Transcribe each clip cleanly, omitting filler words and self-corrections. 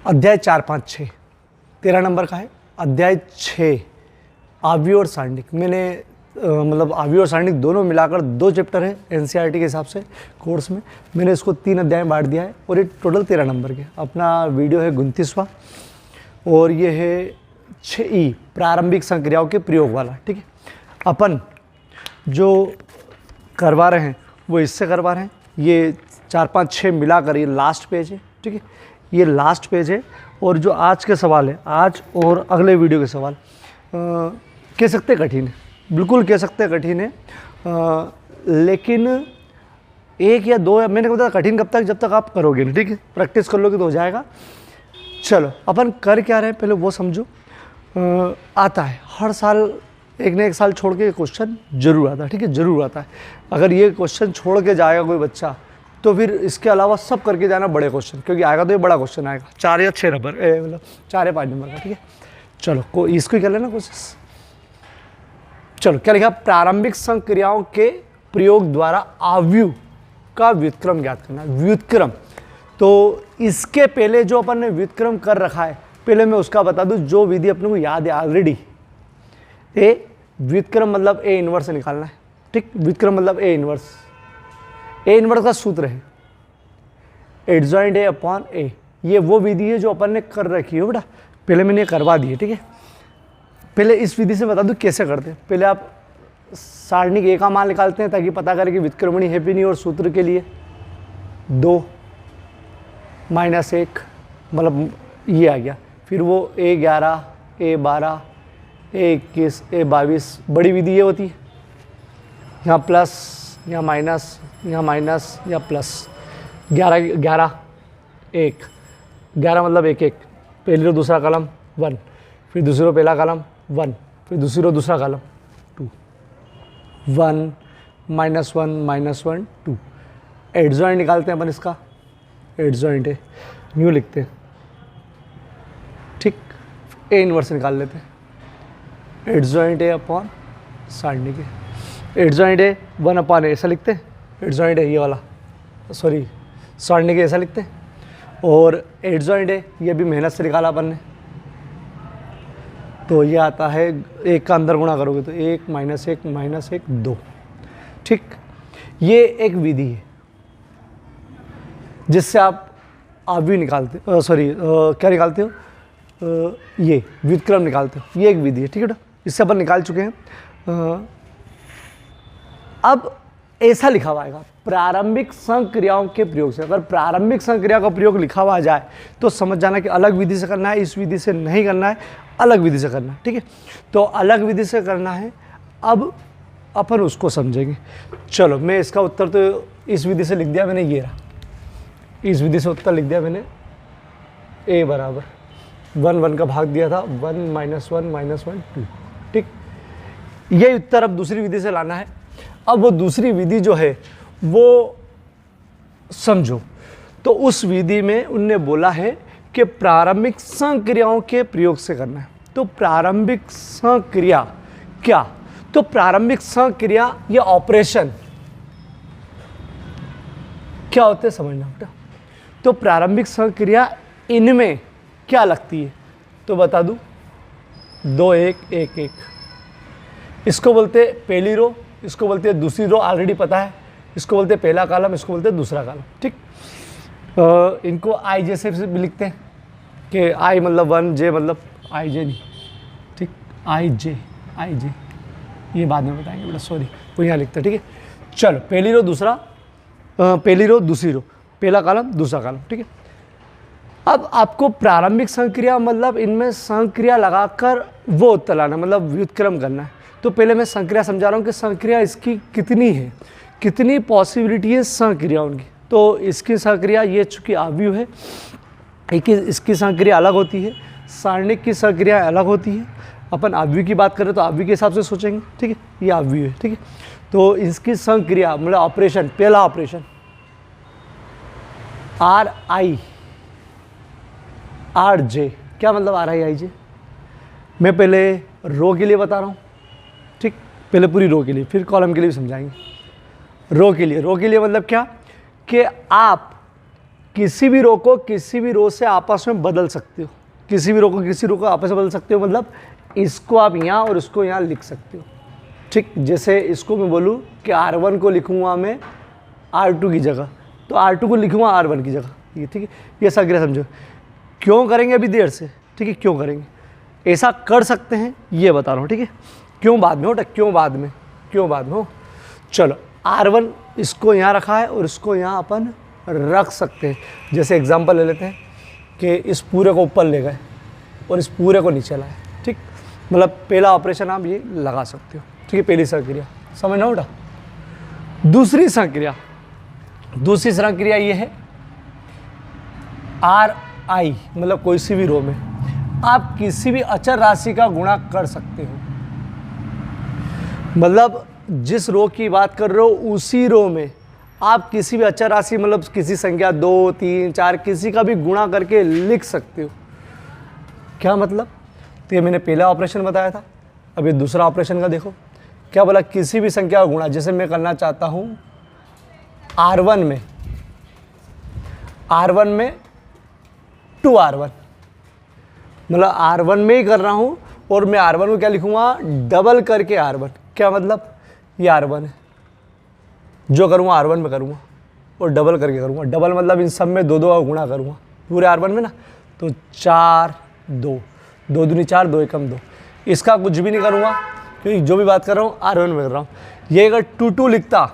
अध्याय 4, 5, 6 13 नंबर का है। अध्याय 6 आव्यूह और सारणिक। मैंने मतलब आव्यूह और सारणिक दोनों मिलाकर 2 चैप्टर है एनसीईआरटी के हिसाब से कोर्स में। मैंने इसको 3 अध्याय में बांट दिया है और ये टोटल 13 नंबर के। अपना वीडियो है 29वां और ये है 6E प्रारंभिक संक्रियाओं के प्रयोग वाला। ठीक है, अपन जो करवा रहे हैं वो इससे करवा रहे हैं। ये 4, 5, 6 मिलाकर ये लास्ट पेज है। ठीक है, ये लास्ट पेज है। और जो आज के सवाल है, आज और अगले वीडियो के सवाल कह सकते कठिन है, बिल्कुल कह सकते कठिन है, लेकिन 1 या 2 मैंने बताया कठिन कब तक, जब तक आप करोगे नहीं। ठीक है, प्रैक्टिस कर लोगे तो हो जाएगा। चलो अपन कर क्या रहे हैं पहले वो समझो। आता है हर साल, एक न एक साल छोड़ के क्वेश्चन जरूर आता है। ठीक है, जरूर आता है। अगर ये क्वेश्चन छोड़ के जाएगा कोई बच्चा तो फिर इसके अलावा सब करके जाना बड़े क्वेश्चन, क्योंकि आएगा तो ये बड़ा क्वेश्चन आएगा 4 या 6 नंबर, मतलब 4 या 5 नंबर का। ठीक है, चलो इसको ही कर लेना कोशिश। चलो क्या लिखा, प्रारंभिक संक्रियाओं के प्रयोग द्वारा आव्यूह का व्युत्क्रम ज्ञात करना। व्युत्क्रम, तो इसके पहले जो अपन ने व्युत्क्रम कर रखा है, पहले मैं उसका बता दूं जो विधि अपने को याद है ऑलरेडी। ए व्युत्क्रम मतलब ए इनवर्स निकालना है। ठीक, व्युत्क्रम मतलब ए इनवर्स। ए इनवर्स का सूत्र है एडजॉइंट ए अपॉन ए। ये वो विधि है जो अपन ने कर रखी है बेटा, पहले मैंने करवा दी है। ठीक है, पहले इस विधि से बता दूं कैसे करते हैं। पहले आप सारणिक ए का मान निकालते हैं ताकि पता करें कि व्युत्क्रमणी है भी नहीं, और सूत्र के लिए 2 - 1 मतलब ये आ गया। फिर वो A11, A12, A21, A22 बड़ी विधि ये होती है। यहाँ प्लस, यहाँ माइनस, यहाँ माइनस, यहाँ प्लस। 11, 11, 1, 11 मतलब 1, 1। पहली रो दूसरा कॉलम 1, फिर दूसरी रो पहला कॉलम 1, फिर दूसरी रो दूसरा कॉलम 2, 1 -1 -1 2। एडजॉइंट निकालते हैं अपन इसका, एडजॉइंट है न्यू लिखते हैं। ठीक, ए इनवर्स निकाल लेते हैं। एडजॉइंट ए अपॉन सारणिक है। एडजॉइंट ए 1 अपॉन ए ऐसा लिखते हैं। एडजॉइंट है ये वाला, सॉरी सारणिक ऐसा लिखते हैं। और एडजॉइंट है ये भी मेहनत से निकाला अपन ने, तो ये आता है 1 का अंदर गुणा करोगे तो 1 -1 -1 2। ठीक, ये एक विधि है जिससे आप आव्यूह निकालते, क्या निकालते हो, ये व्युत्क्रम निकालते हो। ये एक विधि है। ठीक है, इससे अपन निकाल चुके हैं। अब ऐसा लिखा हुआ आएगा प्रारंभिक संक्रियाओं के प्रयोग से। अगर प्रारंभिक संक्रिया का प्रयोग लिखा हुआ जाए तो समझ जाना कि अलग विधि से करना है, इस विधि से नहीं करना है, अलग विधि से करना है। ठीक है, तो अलग विधि से करना है। अब अपन उसको समझेंगे। चलो मैं इसका उत्तर तो इस विधि से लिख दिया मैंने, ये रहा। इस विधि से उत्तर लिख दिया मैंने, A बराबर 1 1 का भाग दिया था 1 -1 -1 2। ठीक, ये उत्तर अब दूसरी विधि से लाना है। अब वो दूसरी विधि जो है वो समझो, तो उस विधि में उनने बोला है कि प्रारंभिक संक्रियाओं के प्रयोग से करना है। तो प्रारंभिक संक्रिया क्या, तो प्रारंभिक संक्रिया या ऑपरेशन क्या होते हैं समझना बेटा। तो प्रारंभिक संक्रिया इनमें क्या लगती है तो बता दूं, 2 1 1 1। इसको बोलते पहली रो, इसको बोलते हैं दूसरी रो, ऑलरेडी पता है। इसको बोलते हैं पहला कॉलम, इसको बोलते हैं दूसरा कॉलम। ठीक, इनको आई जे से भी लिखते हैं कि आई मतलब 1, जे मतलब आई जे नहीं। ठीक, आई जे ये बाद में बताएंगे बेटा, सॉरी वो यहाँ लिखते हैं। ठीक है, चलो पहली रो दूसरा, पहली रो दूसरी रो, पहला कॉलम दूसरा कॉलम। ठीक है, अब आपको प्रारंभिक संक्रिया मतलब इनमें संक्रिया लगाकर वो उत्तर लाना, मतलब व्युत्क्रम करना है। तो पहले मैं संक्रिया समझा रहा हूँ कि संक्रिया इसकी कितनी है, कितनी पॉसिबिलिटी है संक्रिया उनकी। तो इसकी संक्रिया ये चूँकि आव्यूह है, इसकी संक्रिया अलग होती है, सारणिक की संक्रिया अलग होती है। अपन आव्यूह की बात करें तो आव्यूह के हिसाब से सोचेंगे। ठीक है, ये आव्यूह है। ठीक है, तो इसकी संक्रिया मतलब ऑपरेशन, पहला ऑपरेशन RI क्या मतलब RI मैं पहले रो के लिए बता रहा हूँ। ठीक, पहले पूरी रो के लिए, फिर कॉलम के लिए भी समझाएंगे। रो के लिए मतलब क्या कि आप किसी भी रो को किसी भी रो से आपस में बदल सकते हो, किसी भी रो को किसी रो को आपस में बदल सकते हो, मतलब इसको आप यहाँ और इसको यहाँ लिख सकते हो। ठीक, जैसे इसको मैं बोलूँ कि R1 को लिखूँगा मैं R2 की जगह, तो R2 को लिखूँगा R1 की जगह। ये ठीक है, ये संक्रिया समझो। क्यों करेंगे अभी देर से, ठीक है, क्यों करेंगे, ऐसा कर सकते हैं ये बता रहा हूँ, ठीक है। क्यों बाद में हो, क्यों बाद में, क्यों बाद में हो। चलो R1 इसको यहाँ रखा है और इसको यहाँ अपन रख सकते हैं। जैसे एग्जांपल ले लेते हैं कि इस पूरे को ऊपर ले गए और इस पूरे को नीचे लाए, ठीक, मतलब पहला ऑपरेशन आप ये लगा सकते हो, ठीक है, पहली संक्रिया समझना बेटा। दूसरी संक्रिया ये है RI, मतलब कोई सी भी रो में आप किसी भी अचर राशि का गुणा कर सकते हो, मतलब जिस रो की बात कर रहे हो उसी रो में आप किसी भी अचर राशि, मतलब किसी संख्या 2, 3, 4 किसी का भी गुणा करके लिख सकते हो। क्या मतलब, तो ये मैंने पहला ऑपरेशन बताया था। अब ये दूसरा ऑपरेशन का देखो, क्या बोला, किसी भी संख्या का गुणा। जैसे मैं करना चाहता हूँ R1 में 2R1, मतलब R1 में ही कर रहा हूँ और मैं R1 को क्या लिखूँगा, डबल करके R1। क्या मतलब, ये R1 है, जो करूँगा R1 में करूँगा और डबल करके करूँगा। डबल मतलब इन सब में 2 का गुणा करूँगा पूरे R1 में ना, तो 4 2 2 दूनी 4 2 एकम 2। इसका कुछ भी नहीं करूँगा क्योंकि जो भी बात कर रहा हूँ R1 में कर रहा हूँ। ये अगर 2 2 लिखता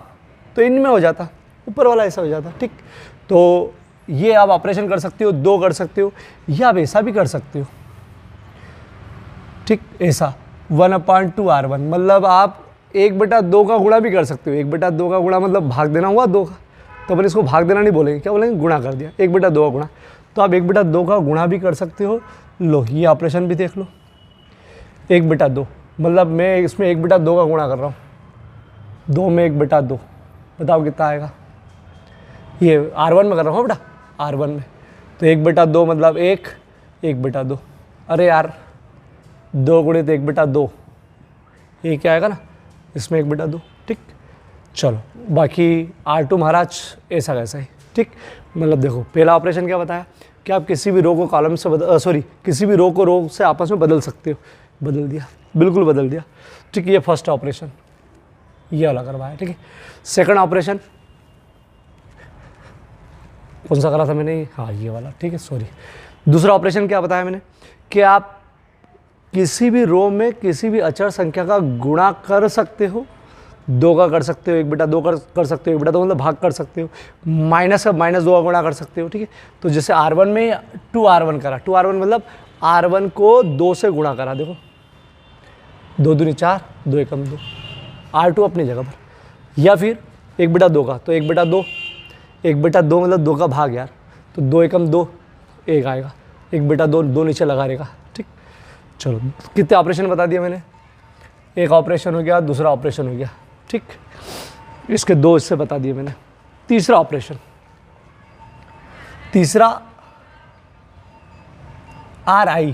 तो इनमें हो जाता, ऊपर वाला ऐसा हो जाता, ठीक। तो ये आप ऑपरेशन कर सकते हो, 2 कर सकते हो, या आप ऐसा भी कर सकते हो, ठीक, ऐसा 1/2 R1, मतलब आप 1/2 का गुणा भी कर सकते हो। 1/2 का गुणा मतलब भाग देना हुआ 2 का, तो अपन इसको भाग देना नहीं बोलेंगे, क्या बोलेंगे, गुणा कर दिया, 1/2 का गुणा। तो आप 1/2 का गुणा भी कर सकते हो। लो ये ऑपरेशन भी देख लो, 1/2, मतलब मैं इसमें 1/2 का गुणा कर रहा हूँ, 2 में 1/2, बताओ कितना आएगा। ये R1 में कर रहा हूँ बेटा, R1 में, तो 1/2 मतलब 1/2। अरे यार 2 गुणित 1/2, ये क्या आएगा ना, इसमें 1/2, ठीक। चलो बाकी R2 महाराज ऐसा कैसा है, ठीक। मतलब देखो पहला ऑपरेशन क्या बताया कि आप किसी भी रो को कॉलम से किसी भी रो को रो से आपस में बदल सकते हो। बदल दिया, बिल्कुल बदल दिया, ठीक। ये फर्स्ट ऑपरेशन ये वाला करवाया, ठीक है। सेकंड ऑपरेशन कौन सा करा था मैंने, हाँ ये वाला, ठीक है, सॉरी। दूसरा ऑपरेशन क्या बताया मैंने कि आप किसी भी रो में किसी भी अचर संख्या का गुणा कर सकते हो, 2 का कर सकते हो, 1/2 कर सकते हो, 1/2 मतलब भाग कर सकते हो, -2 का गुणा कर सकते हो, ठीक है। तो जैसे R1 में 2R1 करा, 2R1 मतलब R1 को 2 से गुणा करा, देखो 2 दूनी 4 2 एकम 2, R2 अपनी जगह पर। या फिर 1/2 का, तो 1/2 मतलब 2 का भाग यार, तो 2 एकम 2 1 आएगा, 1/2 2 नीचे लगा रहेगा, ठीक। चलो कितने ऑपरेशन बता दिया मैंने, एक ऑपरेशन हो गया, दूसरा ऑपरेशन हो गया, ठीक। इसके 2 इससे बता दिए मैंने। तीसरा ऑपरेशन, तीसरा RI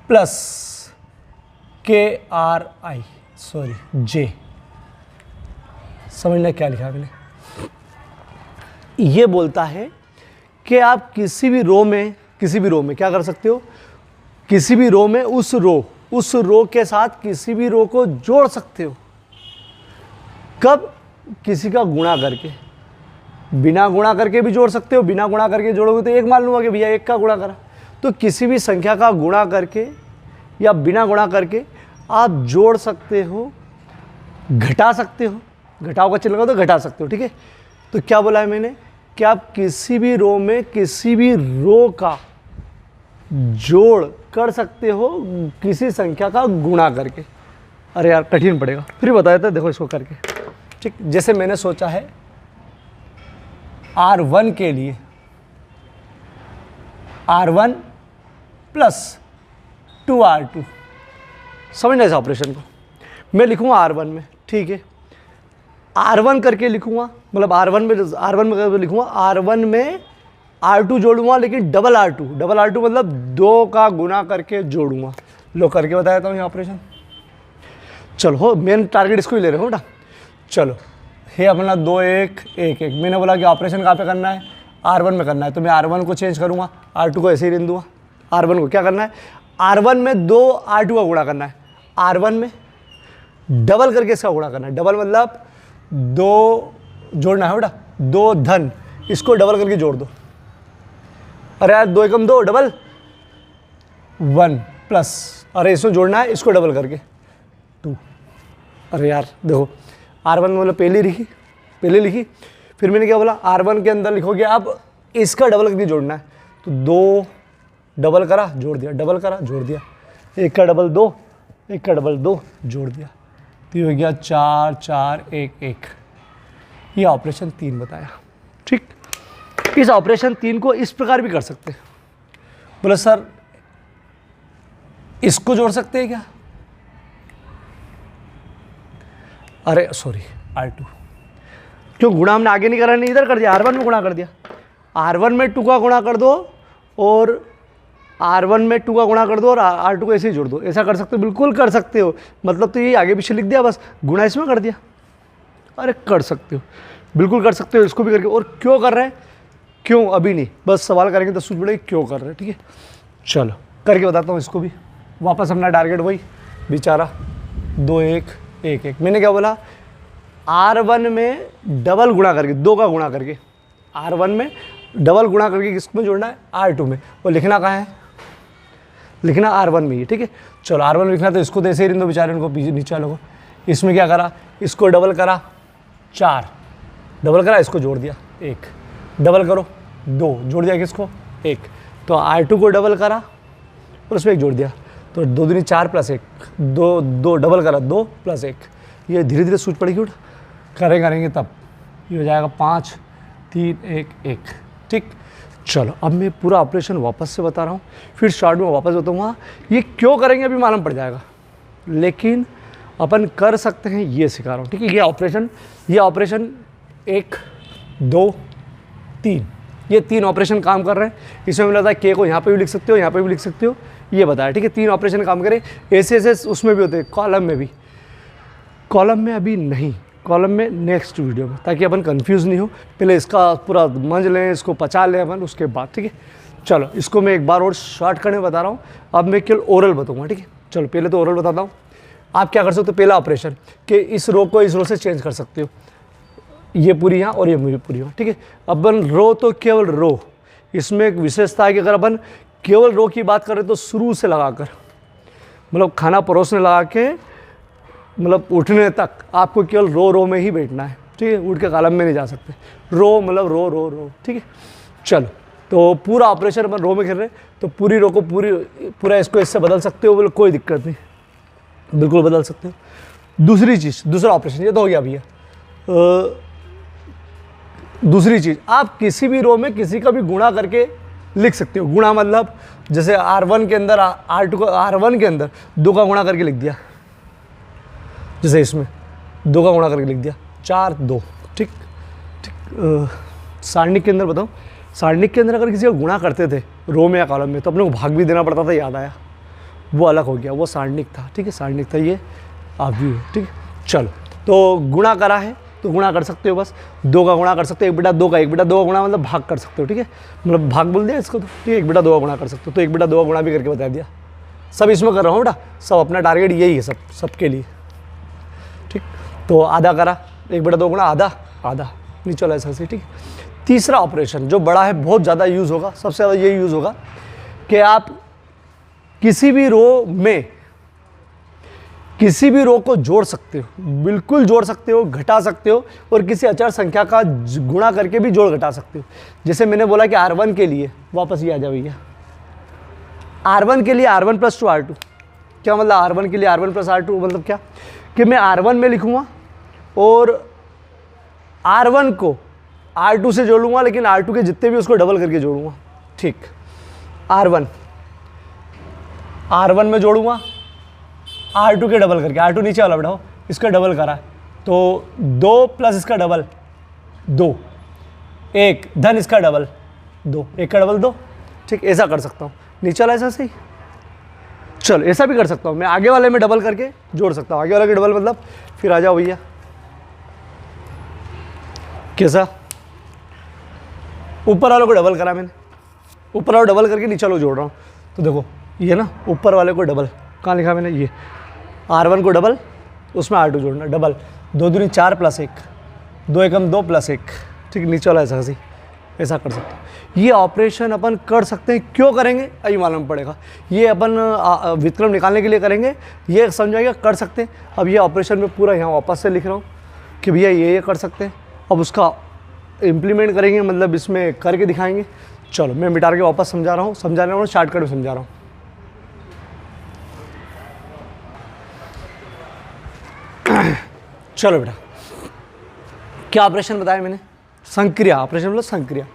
plus KRI, sorry J, समझना क्या लिखा मैंने। ये बोलता है कि आप किसी भी रो में क्या कर सकते हो, किसी भी रो में उस रो के साथ किसी भी रो को जोड़ सकते हो। कब, किसी का गुणा करके, बिना गुणा करके भी जोड़ सकते हो। बिना गुणा करके जोड़ोगे तो 1 मान लूँगा कि भैया 1 का गुणा करा, तो किसी भी संख्या का गुणा करके या बिना गुणा करके आप जोड़ सकते हो, घटा सकते हो, घटाओ का चिन्ह लगा तो घटा सकते हो, ठीक है। तो क्या बोला है मैंने कि आप किसी भी रो में किसी भी रो का जोड़ कर सकते हो किसी संख्या का गुणा करके। अरे यार कठिन पड़ेगा, फिर बता देता, देखो इसको करके, ठीक। जैसे मैंने सोचा है R1 के लिए R1 प्लस 2R2, समझना इस ऑपरेशन को। मैं लिखूँगा R1 में, ठीक है, R1 करके लिखूँगा, मतलब R1 में लिखूँगा, R1 में R2 जोड़ूंगा, लेकिन डबल R2 मतलब 2 का गुना करके जोड़ूंगा। लो करके बता देता हूँ ये ऑपरेशन। चलो हो, मेन टारगेट इसको ही ले रहे हो बेटा। चलो ये अपना 2 1 1 1। मैंने बोला कि ऑपरेशन कहाँ पे करना है, R1 में करना है, तो मैं R1 को चेंज करूँगा, R2 को ऐसे ही रहने दूँगा। R1 को क्या करना है, R1 में 2 R2 का गुणा करना है, R1 में डबल करके इसका गुणा करना है। डबल मतलब 2 जोड़ना है बेटा, 2 धन, इसको डबल करके जोड़ दो। अरे यार 2 एकम 2 डबल 1 प्लस, अरे इसको जोड़ना है इसको डबल करके 2। अरे यार देखो R1 मतलब पहले लिखी, फिर मैंने क्या बोला R1 के अंदर लिखोगे आप इसका डबल करके जोड़ना है, तो 2 डबल करा जोड़ दिया, डबल करा जोड़ दिया, 1 का डबल 2, 1 का डबल 2 जोड़ दिया, तो ये हो गया 4 4 1 1। ये ऑपरेशन 3 बताया। ठीक, इस ऑपरेशन 3 को इस प्रकार भी कर सकते हैं। बोले सर इसको जोड़ सकते हैं क्या, अरे सॉरी R2, क्यों गुणा हमने आगे नहीं करा, नहीं इधर कर दिया, R1 में गुणा कर दिया। R1 में 2 का गुणा कर दो और R1 में 2 का गुणा कर दो और R2 को ऐसे ही जोड़ दो। ऐसा कर सकते हो, बिल्कुल कर सकते हो। मतलब तो ये आगे पीछे लिख दिया, बस गुणा इसमें कर दिया। अरे कर सकते हो, बिल्कुल कर सकते हो, इसको भी करके। और क्यों कर रहे हैं, क्यों अभी नहीं, बस सवाल करेंगे तो सोच पड़ेगी क्यों कर रहे हैं। ठीक है, चलो करके बताता हूँ इसको भी। वापस अपना टारगेट वही बेचारा 2 1 1 1। मैंने क्या बोला, R1 में डबल गुणा करके, 2 का गुणा करके, R1 में डबल गुणा करके किसमें जोड़ना है, R2 में। और लिखना कहाँ है, लिखना R1 में ही। ठीक है, चलो R1 में लिखना, तो इसको तो ऐसे ही रहने दो बेचारे, इनको नीचे वालों को। इसमें क्या करा, इसको डबल करा 4, डबल करा इसको जोड़ दिया 1, डबल करो 2 जोड़ दिया किसको 1, तो R2 को डबल करा और उसमें 1 जोड़ दिया, तो 2 दूनी 4 प्लस 1, 2 डबल करा 2 प्लस 1। ये धीरे धीरे सूझ पड़ेगी, उठ करेंगे तब ये हो जाएगा 5 3 1 1। ठीक, चलो अब मैं पूरा ऑपरेशन वापस से बता रहा हूँ, फिर स्टार्ट में वापस बताऊँगा। ये क्यों करेंगे अभी मालूम पड़ जाएगा, लेकिन अपन कर सकते हैं ये सिखा रहा हूँ। ठीक है, ये ऑपरेशन 1 2 3, ये 3 ऑपरेशन काम कर रहे हैं। इसमें मिला था के को यहाँ पे भी लिख सकते हो, यहाँ पे भी लिख सकते हो, ये बताया। ठीक है, 3 ऑपरेशन काम करें, ऐसे उसमें भी होते हैं, कॉलम में भी। कॉलम में अभी नहीं, कॉलम में नेक्स्ट वीडियो में, ताकि अपन कंफ्यूज नहीं हो। पहले इसका पूरा मंझ लें, इसको पचा लें अपन, उसके बाद। ठीक है, चलो इसको मैं एक बार और शॉर्ट करने बता रहा हूँ। अब मैं केवल ओरल बताऊँगा। ठीक है, चलो पहले तो ओरल बताता हूँ। आप क्या कर सकते हो, पहला ऑपरेशन कि इस रो को इस रो से चेंज कर सकते हो, ये पूरी यहाँ और ये पूरी यहाँ। ठीक है, अपन रो तो केवल रो, इसमें एक विशेषता है कि अगर अपन केवल रो की बात करें तो शुरू से लगाकर, मतलब खाना परोसने लगा के मतलब उठने तक आपको केवल रो में ही बैठना है। ठीक है, उठ के कॉलम में नहीं जा सकते। रो मतलब रो। ठीक है, चलो तो पूरा ऑपरेशन अपन रो में खेल रहे हैं, तो पूरी रो को पूरा इसको इससे बदल सकते हो, बोले कोई दिक्कत नहीं, बिल्कुल बदल सकते हो। दूसरी चीज़, दूसरा ऑपरेशन ये तो हो गया भैया। दूसरी चीज़, आप किसी भी रो में किसी का भी गुणा करके लिख सकते हो। गुणा मतलब जैसे R1 के अंदर R2 को, R1 के अंदर 2 का गुणा करके लिख दिया, जैसे इसमें 2 का गुणा करके लिख दिया 4 2। ठीक, सारणिक के अंदर बताओ, सारणिक के अंदर अगर किसी का गुणा करते थे रो में या कॉलम में, तो अपने को भाग भी देना पड़ता था, याद आया, वो अलग हो गया, वो सारणिक था। ठीक है, सारणिक था, ये आव्यूह है। ठीक है, चलो तो गुणा करा है तो गुणा कर सकते हो, बस 2 का गुणा कर सकते हो, 1/2 का, 1/2 का गुणा मतलब भाग कर सकते हो। ठीक है, मतलब भाग बोल दिया इसको, तो ठीक है 1/2 का गुणा कर सकते हो, तो 1/2 का गुणा भी करके बता दिया। सब इसमें कर रहा हूँ बेटा, सब अपना टारगेट यही है, सबके लिए। ठीक, तो आधा करा, 1/2 गुणा आधा नहीं, चलो ऐसा से। ठीक है, तीसरा ऑपरेशन जो बड़ा है, बहुत ज़्यादा यूज़ होगा, सबसे ज़्यादा यही यूज़ होगा कि आप किसी भी रो में किसी भी रो को जोड़ सकते हो, बिल्कुल जोड़ सकते हो, घटा सकते हो, और किसी अचर संख्या का गुणा करके भी जोड़ घटा सकते हो। जैसे मैंने बोला कि R1 के लिए, वापस ये आ जाओ भैया, R1 के लिए R1 + 2 R2। क्या मतलब R1 के लिए R1 + R2 मतलब क्या, कि मैं R1 में लिखूँगा और R1 को R2 से जोड़ूंगा, लेकिन R2 के जितने भी उसको डबल करके जोड़ूंगा। ठीक, R1 में जोड़ूंगा, R2 के डबल करके, R2 नीचे वाला बढ़ाओ, इसका डबल करा, तो 2 प्लस इसका डबल 2, 1 धन इसका डबल 2, 1 का डबल 2। ठीक, ऐसा कर सकता हूँ, नीचे वाला ऐसा सही। चलो ऐसा भी कर सकता हूँ, मैं आगे वाले में डबल करके जोड़ सकता हूँ। आगे वाले के डबल मतलब, फिर आ जाओ भैया, कैसा? ऊपर वाले को डबल करा मैंने, ऊपर वाले डबल करके नीचे वाले जोड़ रहा हूँ। तो देखो ये ना ऊपर वाले को डबल, कहाँ लिखा मैंने, ये R1 को डबल, उसमें R2 जोड़ना, डबल, 2 दूनी 4 + 1, 2 एकम 2 + 1, ठीक, नीचे वाला ऐसा ऐसा कर सकते हैं। ये ऑपरेशन अपन कर सकते हैं, क्यों करेंगे अभी मालूम पड़ेगा। ये अपन व्युत्क्रम निकालने के लिए करेंगे, ये समझाइए कर सकते हैं। अब ये ऑपरेशन में पूरा यहाँ वापस से लिख रहा हूँ कि भैया ये कर सकते हैं। अब उसका इम्प्लीमेंट करेंगे, मतलब इसमें करके दिखाएंगे। चलो मैं मिटा के वापस समझा रहा हूँ, शॉर्टकट में समझा रहा हूँ। चलो बेटा, क्या ऑपरेशन बताया मैंने? संक्रिया। ऑपरेशन मतलब संक्रिया।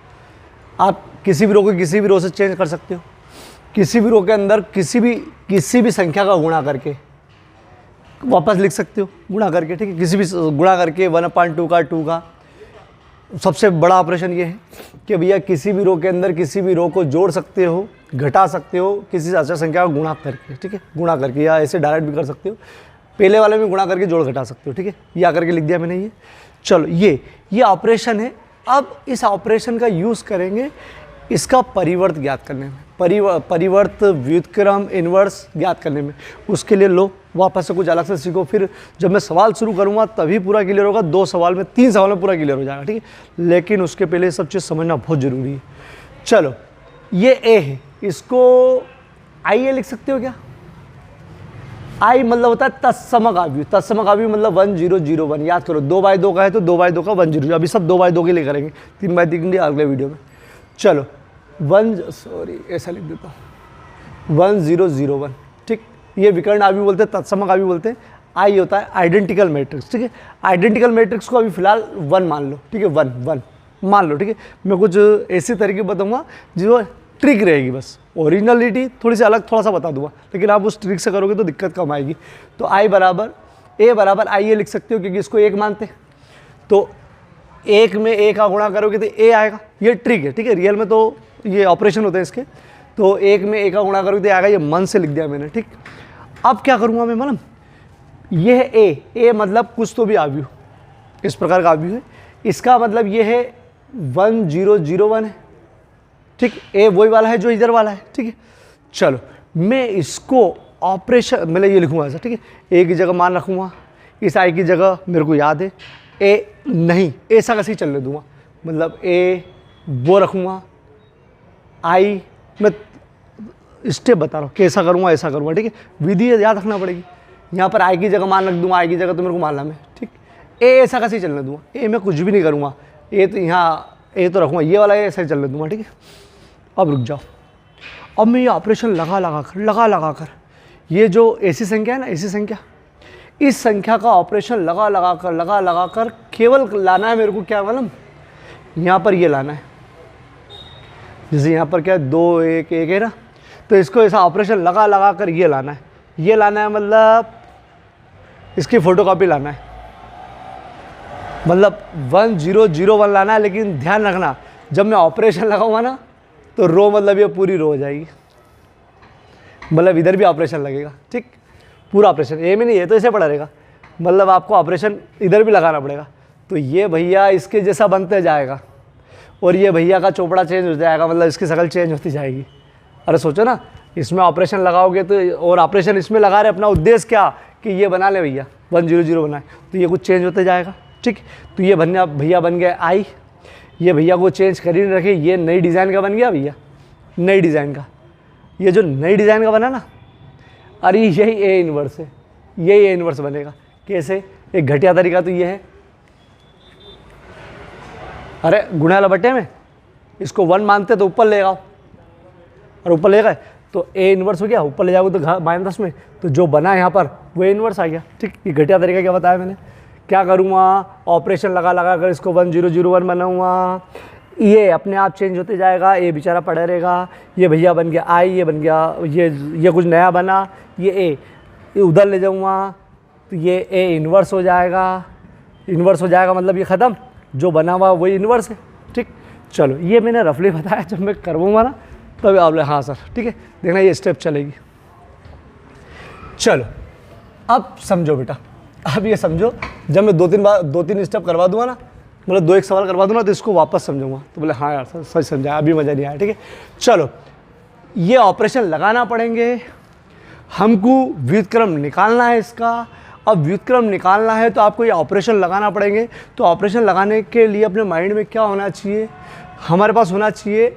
आप किसी भी रो को किसी भी रो से चेंज कर सकते हो, किसी भी रो के अंदर किसी भी संख्या का गुणा करके वापस लिख सकते हो, गुणा करके, ठीक है, किसी भी गुणा करके 1/2 का 2 का। सबसे बड़ा ऑपरेशन ये है कि भैया किसी भी रो के अंदर किसी भी रो को जोड़ सकते हो, घटा सकते हो, किसी से अचर संख्या का गुणा करके, ठीक है, गुणा करके, या ऐसे डायरेक्ट भी कर सकते हो, पहले वाले में गुणा करके जोड़ घटा सकते हो, ठीक है। ये आकर के लिख दिया मैंने ये। चलो ये ऑपरेशन है। अब इस ऑपरेशन का यूज़ करेंगे इसका परिवर्त ज्ञात करने में, परिवर्त, व्युत्क्रम, इन्वर्स ज्ञात करने में। उसके लिए लो वापस से कुछ अलग से सीखो, फिर जब मैं सवाल शुरू करूँगा तभी पूरा क्लियर होगा। 2 सवाल में, 3 सवाल में पूरा क्लियर हो जाएगा, ठीक है। लेकिन उसके पहले सब चीज़ समझना बहुत ज़रूरी है। चलो ये ए है, इसको आई ए लिख सकते हो क्या? आई मतलब होता है तत्समक आव्यूह। तत्समक आव्यूह मतलब 1 0 0 1। याद करो 2/2 का है तो 2/2 का 1 0 0। अभी सब 2/2 के लिए करेंगे, 3/3 के लिए अगले वीडियो में। चलो ऐसा लिख देता हूँ 1 0 0 1, ठीक। ये विकर्ण आव्यूह बोलते हैं, तत्समक आव्यूह बोलते हैं। आई होता है आइडेंटिकल मैट्रिक्स, ठीक है। आइडेंटिकल मैट्रिक्स को अभी फिलहाल 1 मान लो, ठीक है, 1 मान लो, ठीक है। मैं कुछ ऐसे तरीके बताऊँगा जो ट्रिक रहेगी, बस ओरिजिनलिटी थोड़ी सी अलग थोड़ा सा बता दूंगा, लेकिन आप उस ट्रिक से करोगे तो दिक्कत कम आएगी। तो आई बराबर ए बराबर आई ए लिख सकते हो, क्योंकि इसको 1 मानते हैं। तो 1 में ए का गुणा करोगे तो ए आएगा। ये ट्रिक है, ठीक है। रियल में तो ये ऑपरेशन होते हैं इसके। तो 1 में ए का गुणा करोगे तो आएगा। ये मन से लिख दिया मैंने, ठीक। अब क्या करूँगा मैं मालूम, ये है ए मतलब कुछ तो भी आव्यूह, इस प्रकार का आव्यूह है। इसका मतलब ये है 1 0 0 1 है, ठीक। ए वही वाला है जो इधर वाला है, ठीक है। चलो मैं इसको ऑपरेशन मतलब ये लिखूंगा ऐसा, ठीक है। ए की जगह मान रखूँगा, इस आई की जगह मेरे को याद है ए नहीं, ऐसा कैसे ही चलने दूंगा, मतलब ए वो रखूँगा, आई मैं स्टेप बता रहा हूँ कैसा करूँगा, ऐसा करूँगा, ठीक है। विधि याद रखना पड़ेगी। यहाँ पर आई की जगह मान रख दूँगा, आई की जगह तो मेरे को मानना है, ठीक। ए ऐसा कैसे ही चलने दूँगा, ए मैं कुछ भी नहीं करूँगा, ए तो यहाँ ए तो रखूँगा, ये वाला ऐसा ही चलने दूँगा, ठीक है। अब रुक जाओ, अब मैं ये ऑपरेशन लगा कर ये जो ऐसी संख्या है ना, ऐसी संख्या, इस संख्या का ऑपरेशन लगा कर केवल लाना है मेरे को, क्या मालूम, यहाँ पर ये लाना है। जैसे यहाँ पर क्या है 2 1 1 है ना, तो इसको ऐसा ऑपरेशन लगा कर ये लाना है। ये लाना है मतलब इसकी फोटोकॉपी लाना है, मतलब 1 0 0 1 लाना है। लेकिन ध्यान रखना जब मैं ऑपरेशन लगाऊंगा ना तो रो मतलब ये पूरी रो हो जाएगी, मतलब इधर भी ऑपरेशन लगेगा, ठीक। पूरा ऑपरेशन ए में नहीं है तो ऐसे पड़ा रहेगा, मतलब आपको ऑपरेशन इधर भी लगाना पड़ेगा। तो ये भैया इसके जैसा बनते जाएगा और ये भैया का चोपड़ा चेंज हो जाएगा, मतलब इसकी शक्ल चेंज होती जाएगी। अरे सोचो ना, इसमें ऑपरेशन लगाओगे तो, और ऑपरेशन इसमें लगा रहे, अपना उद्देश्य क्या कि ये बना ले भैया 1 0 0 बनाए, तो ये कुछ चेंज होते जाएगा, ठीक। तो ये भैया बन गया आई, ये भैया को चेंज कर ही नहीं रखे, ये नई डिज़ाइन का बन गया भैया, नई डिज़ाइन का। ये जो नई डिज़ाइन का बना ना, अरे यही ए इन्वर्स है, यही ए इन्वर्स बनेगा। कैसे? एक घटिया तरीका तो ये है, अरे गुणा लबट्टे में इसको 1 मानते तो ऊपर ले आओ, और ऊपर ले गए तो ए इन्वर्स हो गया, ऊपर ले जाओगे तो -10 में, तो जो बना यहाँ पर वो इन्वर्स आ गया, ठीक। ये घटिया तरीका क्या बताया मैंने। क्या करूँगा, ऑपरेशन लगा कर इसको 1 0 0 1 बनाऊँगा, ये अपने आप चेंज होते जाएगा, ये बेचारा पड़ा रहेगा। ये भैया बन गया आई, ये बन गया ये कुछ नया बना, ये उधर ले जाऊँगा तो ये ए इन्वर्स हो जाएगा। इन्वर्स हो जाएगा मतलब ये ख़त्म, जो बना हुआ वही इन्वर्स है, ठीक। चलो ये मैंने रफली बताया, जब मैं करवाऊँगा ना तब आप हाँ सर, ठीक है, देखना ये स्टेप चलेगी। चलो अब समझो बेटा, अब ये समझो, जब मैं 2-3 स्टेप करवा दूंगा ना मतलब 2 एक सवाल करवा दूँ ना तो इसको वापस समझूंगा। तो बोले हाँ यार सच समझा, अभी मज़ा नहीं आया। ठीक है, चलो ये ऑपरेशन लगाना पड़ेंगे हमको, व्युत्क्रम निकालना है इसका। अब व्युत्क्रम निकालना है तो आपको ये ऑपरेशन लगाना पड़ेंगे। तो ऑपरेशन लगाने के लिए अपने माइंड में क्या होना चाहिए, हमारे पास होना चाहिए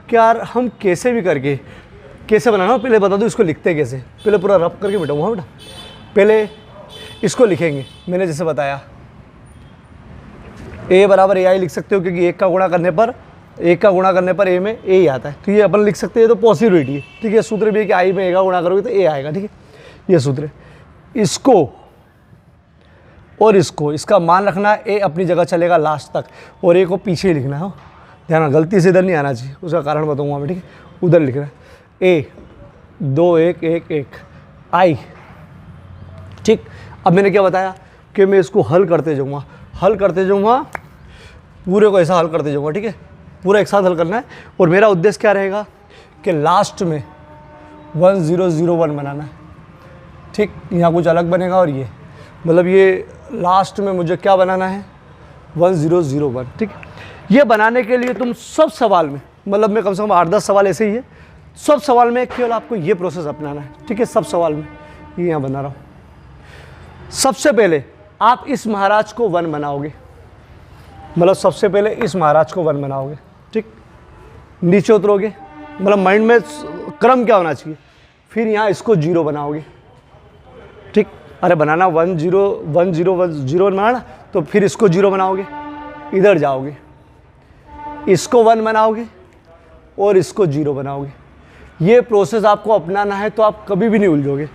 कि यार हम कैसे भी करके कैसे बनाना, पहले बता दूँ इसको लिखते कैसे, पहले पूरा रब करके बैठाऊँगा बेटा। पहले इसको लिखेंगे, मैंने जैसे बताया a बराबर ए आई लिख सकते हो, क्योंकि 1 का गुणा करने पर a में a ही आता है। तो ये अपन लिख सकते हैं, तो पॉसिबिलिटी है। ठीक है, सूत्र भी है कि i में a का गुणा करोगे तो a आएगा। ठीक है, ये सूत्र है। इसको और इसको, इसका मान रखना, a अपनी जगह चलेगा लास्ट तक और a को पीछे ही लिखना है। ध्यान, गलती से इधर नहीं आना चाहिए, उसका कारण बताऊँगा मैं। ठीक है, उधर लिखना है a 2 1 1 1 i। ठीक, अब मैंने क्या बताया कि मैं इसको हल करते जाऊँगा, पूरे को ऐसा हल करते जाऊँगा। ठीक है, पूरा एक साथ हल करना है। और मेरा उद्देश्य क्या रहेगा कि लास्ट में 1001 बनाना है। ठीक, यहाँ कुछ अलग बनेगा और ये मतलब ये लास्ट में मुझे क्या बनाना है 1001। ठीक, ये बनाने के लिए तुम सब सवाल में, मतलब मैं कम से कम 8-10 सवाल ऐसे ही है, सब सवाल में केवल आपको ये प्रोसेस अपनाना है। ठीक है, सब सवाल में ये यहाँ बना रहा हूँ। सबसे पहले आप इस महाराज को 1 बनाओगे, मतलब सबसे पहले इस महाराज को 1 बनाओगे। ठीक, नीचे उतरोगे, मतलब माइंड में क्रम क्या होना चाहिए, फिर यहाँ इसको 0 बनाओगे। ठीक, अरे बनाना 1 0 1 0 1 0 बनाना, तो फिर इसको 0 बनाओगे, इधर जाओगे, इसको 1 बनाओगे और इसको 0 बनाओगे। ये प्रोसेस आपको अपनाना है तो आप कभी भी नहीं उलझोगे।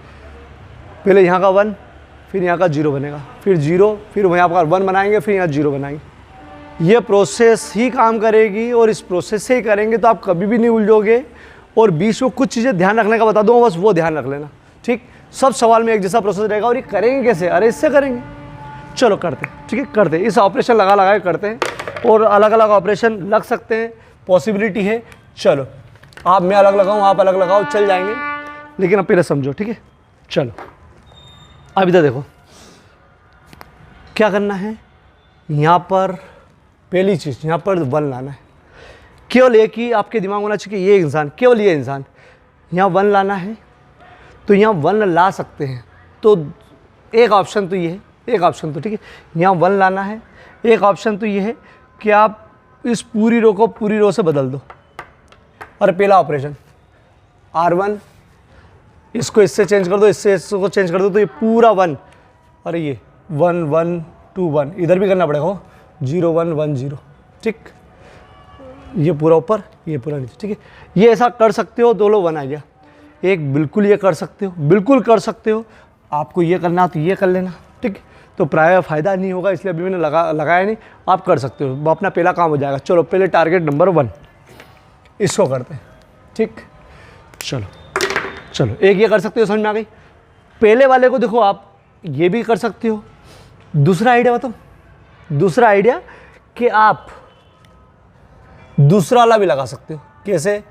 पहले यहाँ का 1, फिर यहाँ का 0 बनेगा, फिर 0, फिर यहाँ पर 1 बनाएंगे, फिर यहाँ 0 बनाएंगे। ये प्रोसेस ही काम करेगी और इस प्रोसेस से ही करेंगे तो आप कभी भी नहीं उलझोगे। और बीच में कुछ चीज़ें ध्यान रखने का बता दूँगा, बस वो ध्यान रख लेना। ठीक, सब सवाल में एक जैसा प्रोसेस रहेगा। और ये करेंगे कैसे, अरे इससे करेंगे, चलो करते हैं। ठीक है, करते हैं, इस ऑपरेशन लगा के करते हैं। और अलग अलग ऑपरेशन लग सकते हैं, पॉसिबिलिटी है। चलो आप, मैं अलग लगाऊँ, आप अलग लगाओ, चल जाएंगे, लेकिन अब पहले समझो। ठीक है, चलो अब इधर देखो क्या करना है। यहाँ पर पहली चीज़, यहाँ पर 1 लाना है। केवल एक ही आपके दिमाग में होना चाहिए कि ये इंसान, केवल ये इंसान, यहाँ 1 लाना है। तो यहाँ 1 ला सकते हैं, तो एक ऑप्शन तो ये है, एक ऑप्शन तो ठीक है, यहाँ 1 लाना है। एक ऑप्शन तो ये है कि आप इस पूरी रो को पूरी रो से बदल दो। और पहला ऑपरेशन R1, इसको इससे चेंज कर दो, इससे इसको चेंज कर दो, तो ये पूरा 1, अरे ये 1 1 2 1, इधर भी करना पड़ेगा 0 1 1 0। ठीक, ये पूरा ऊपर, ये पूरा नीचे। ठीक है, ये ऐसा कर सकते हो, 2 लो 1 आ गया। एक बिल्कुल ये कर सकते हो, बिल्कुल कर सकते हो। आपको ये करना तो ये कर लेना। ठीक, तो प्राय फ़ायदा नहीं होगा, इसलिए अभी मैंने लगाया नहीं। आप कर सकते हो, अपना पहला काम हो जाएगा। चलो पहले टारगेट नंबर 1 इसको करते हैं। ठीक, चलो एक ये कर सकते हो, समझ में आ गई। पहले वाले को देखो, आप ये भी कर सकते हो। दूसरा आइडिया बताओ, दूसरा आइडिया कि आप दूसरा वाला भी लगा सकते हो। कैसे,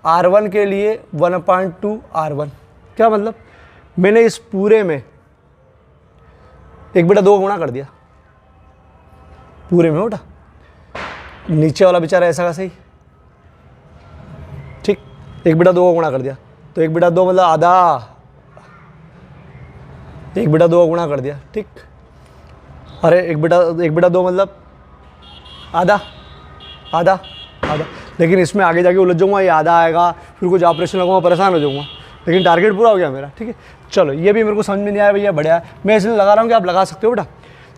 R1 के लिए 1/2 R1। क्या मतलब, मैंने इस पूरे में 1/2 गुणा कर दिया, पूरे में उठा, नीचे वाला बेचारा ऐसा का सही। ठीक, 1/2 का गुणा कर दिया, तो 1/2 मतलब आधा, 1/2 गुणा कर दिया। ठीक, अरे 1/2 मतलब आधा आधा आधा। लेकिन इसमें आगे जाके उलझ जाऊँगा, ये आधा आएगा, फिर कुछ ऑपरेशन लगाऊंगा, परेशान हो जाऊँगा। लेकिन टारगेट पूरा हो गया मेरा। ठीक है, चलो ये भी मेरे को समझ में नहीं आया भैया, बढ़िया, मैं इसलिए लगा रहा हूँ कि आप लगा सकते हो बेटा।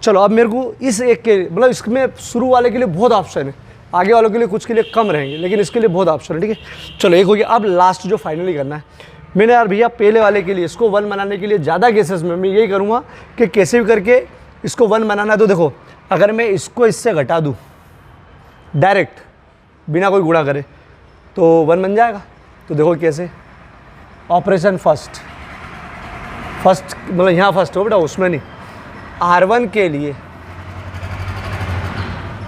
चलो अब मेरे को इस एक के, मतलब इसमें शुरू वाले के लिए बहुत ऑप्शन है, आगे वालों के लिए कुछ के लिए कम रहेंगे, लेकिन इसके लिए बहुत ऑप्शन है। ठीक है, चलो एक हो गया। अब लास्ट जो फाइनली करना है, मैंने यार भैया पहले वाले के लिए इसको 1 बनाने के लिए ज़्यादा केसेस में मैं यही करूँगा कि कैसे भी करके इसको 1 बनाना है। तो देखो, अगर मैं इसको इससे घटा दूँ डायरेक्ट बिना कोई गुणा करे तो 1 बन जाएगा। तो देखो कैसे, ऑपरेशन फर्स्ट मतलब यहाँ फर्स्ट हो बेटा, उसमें नहीं। R1 के लिए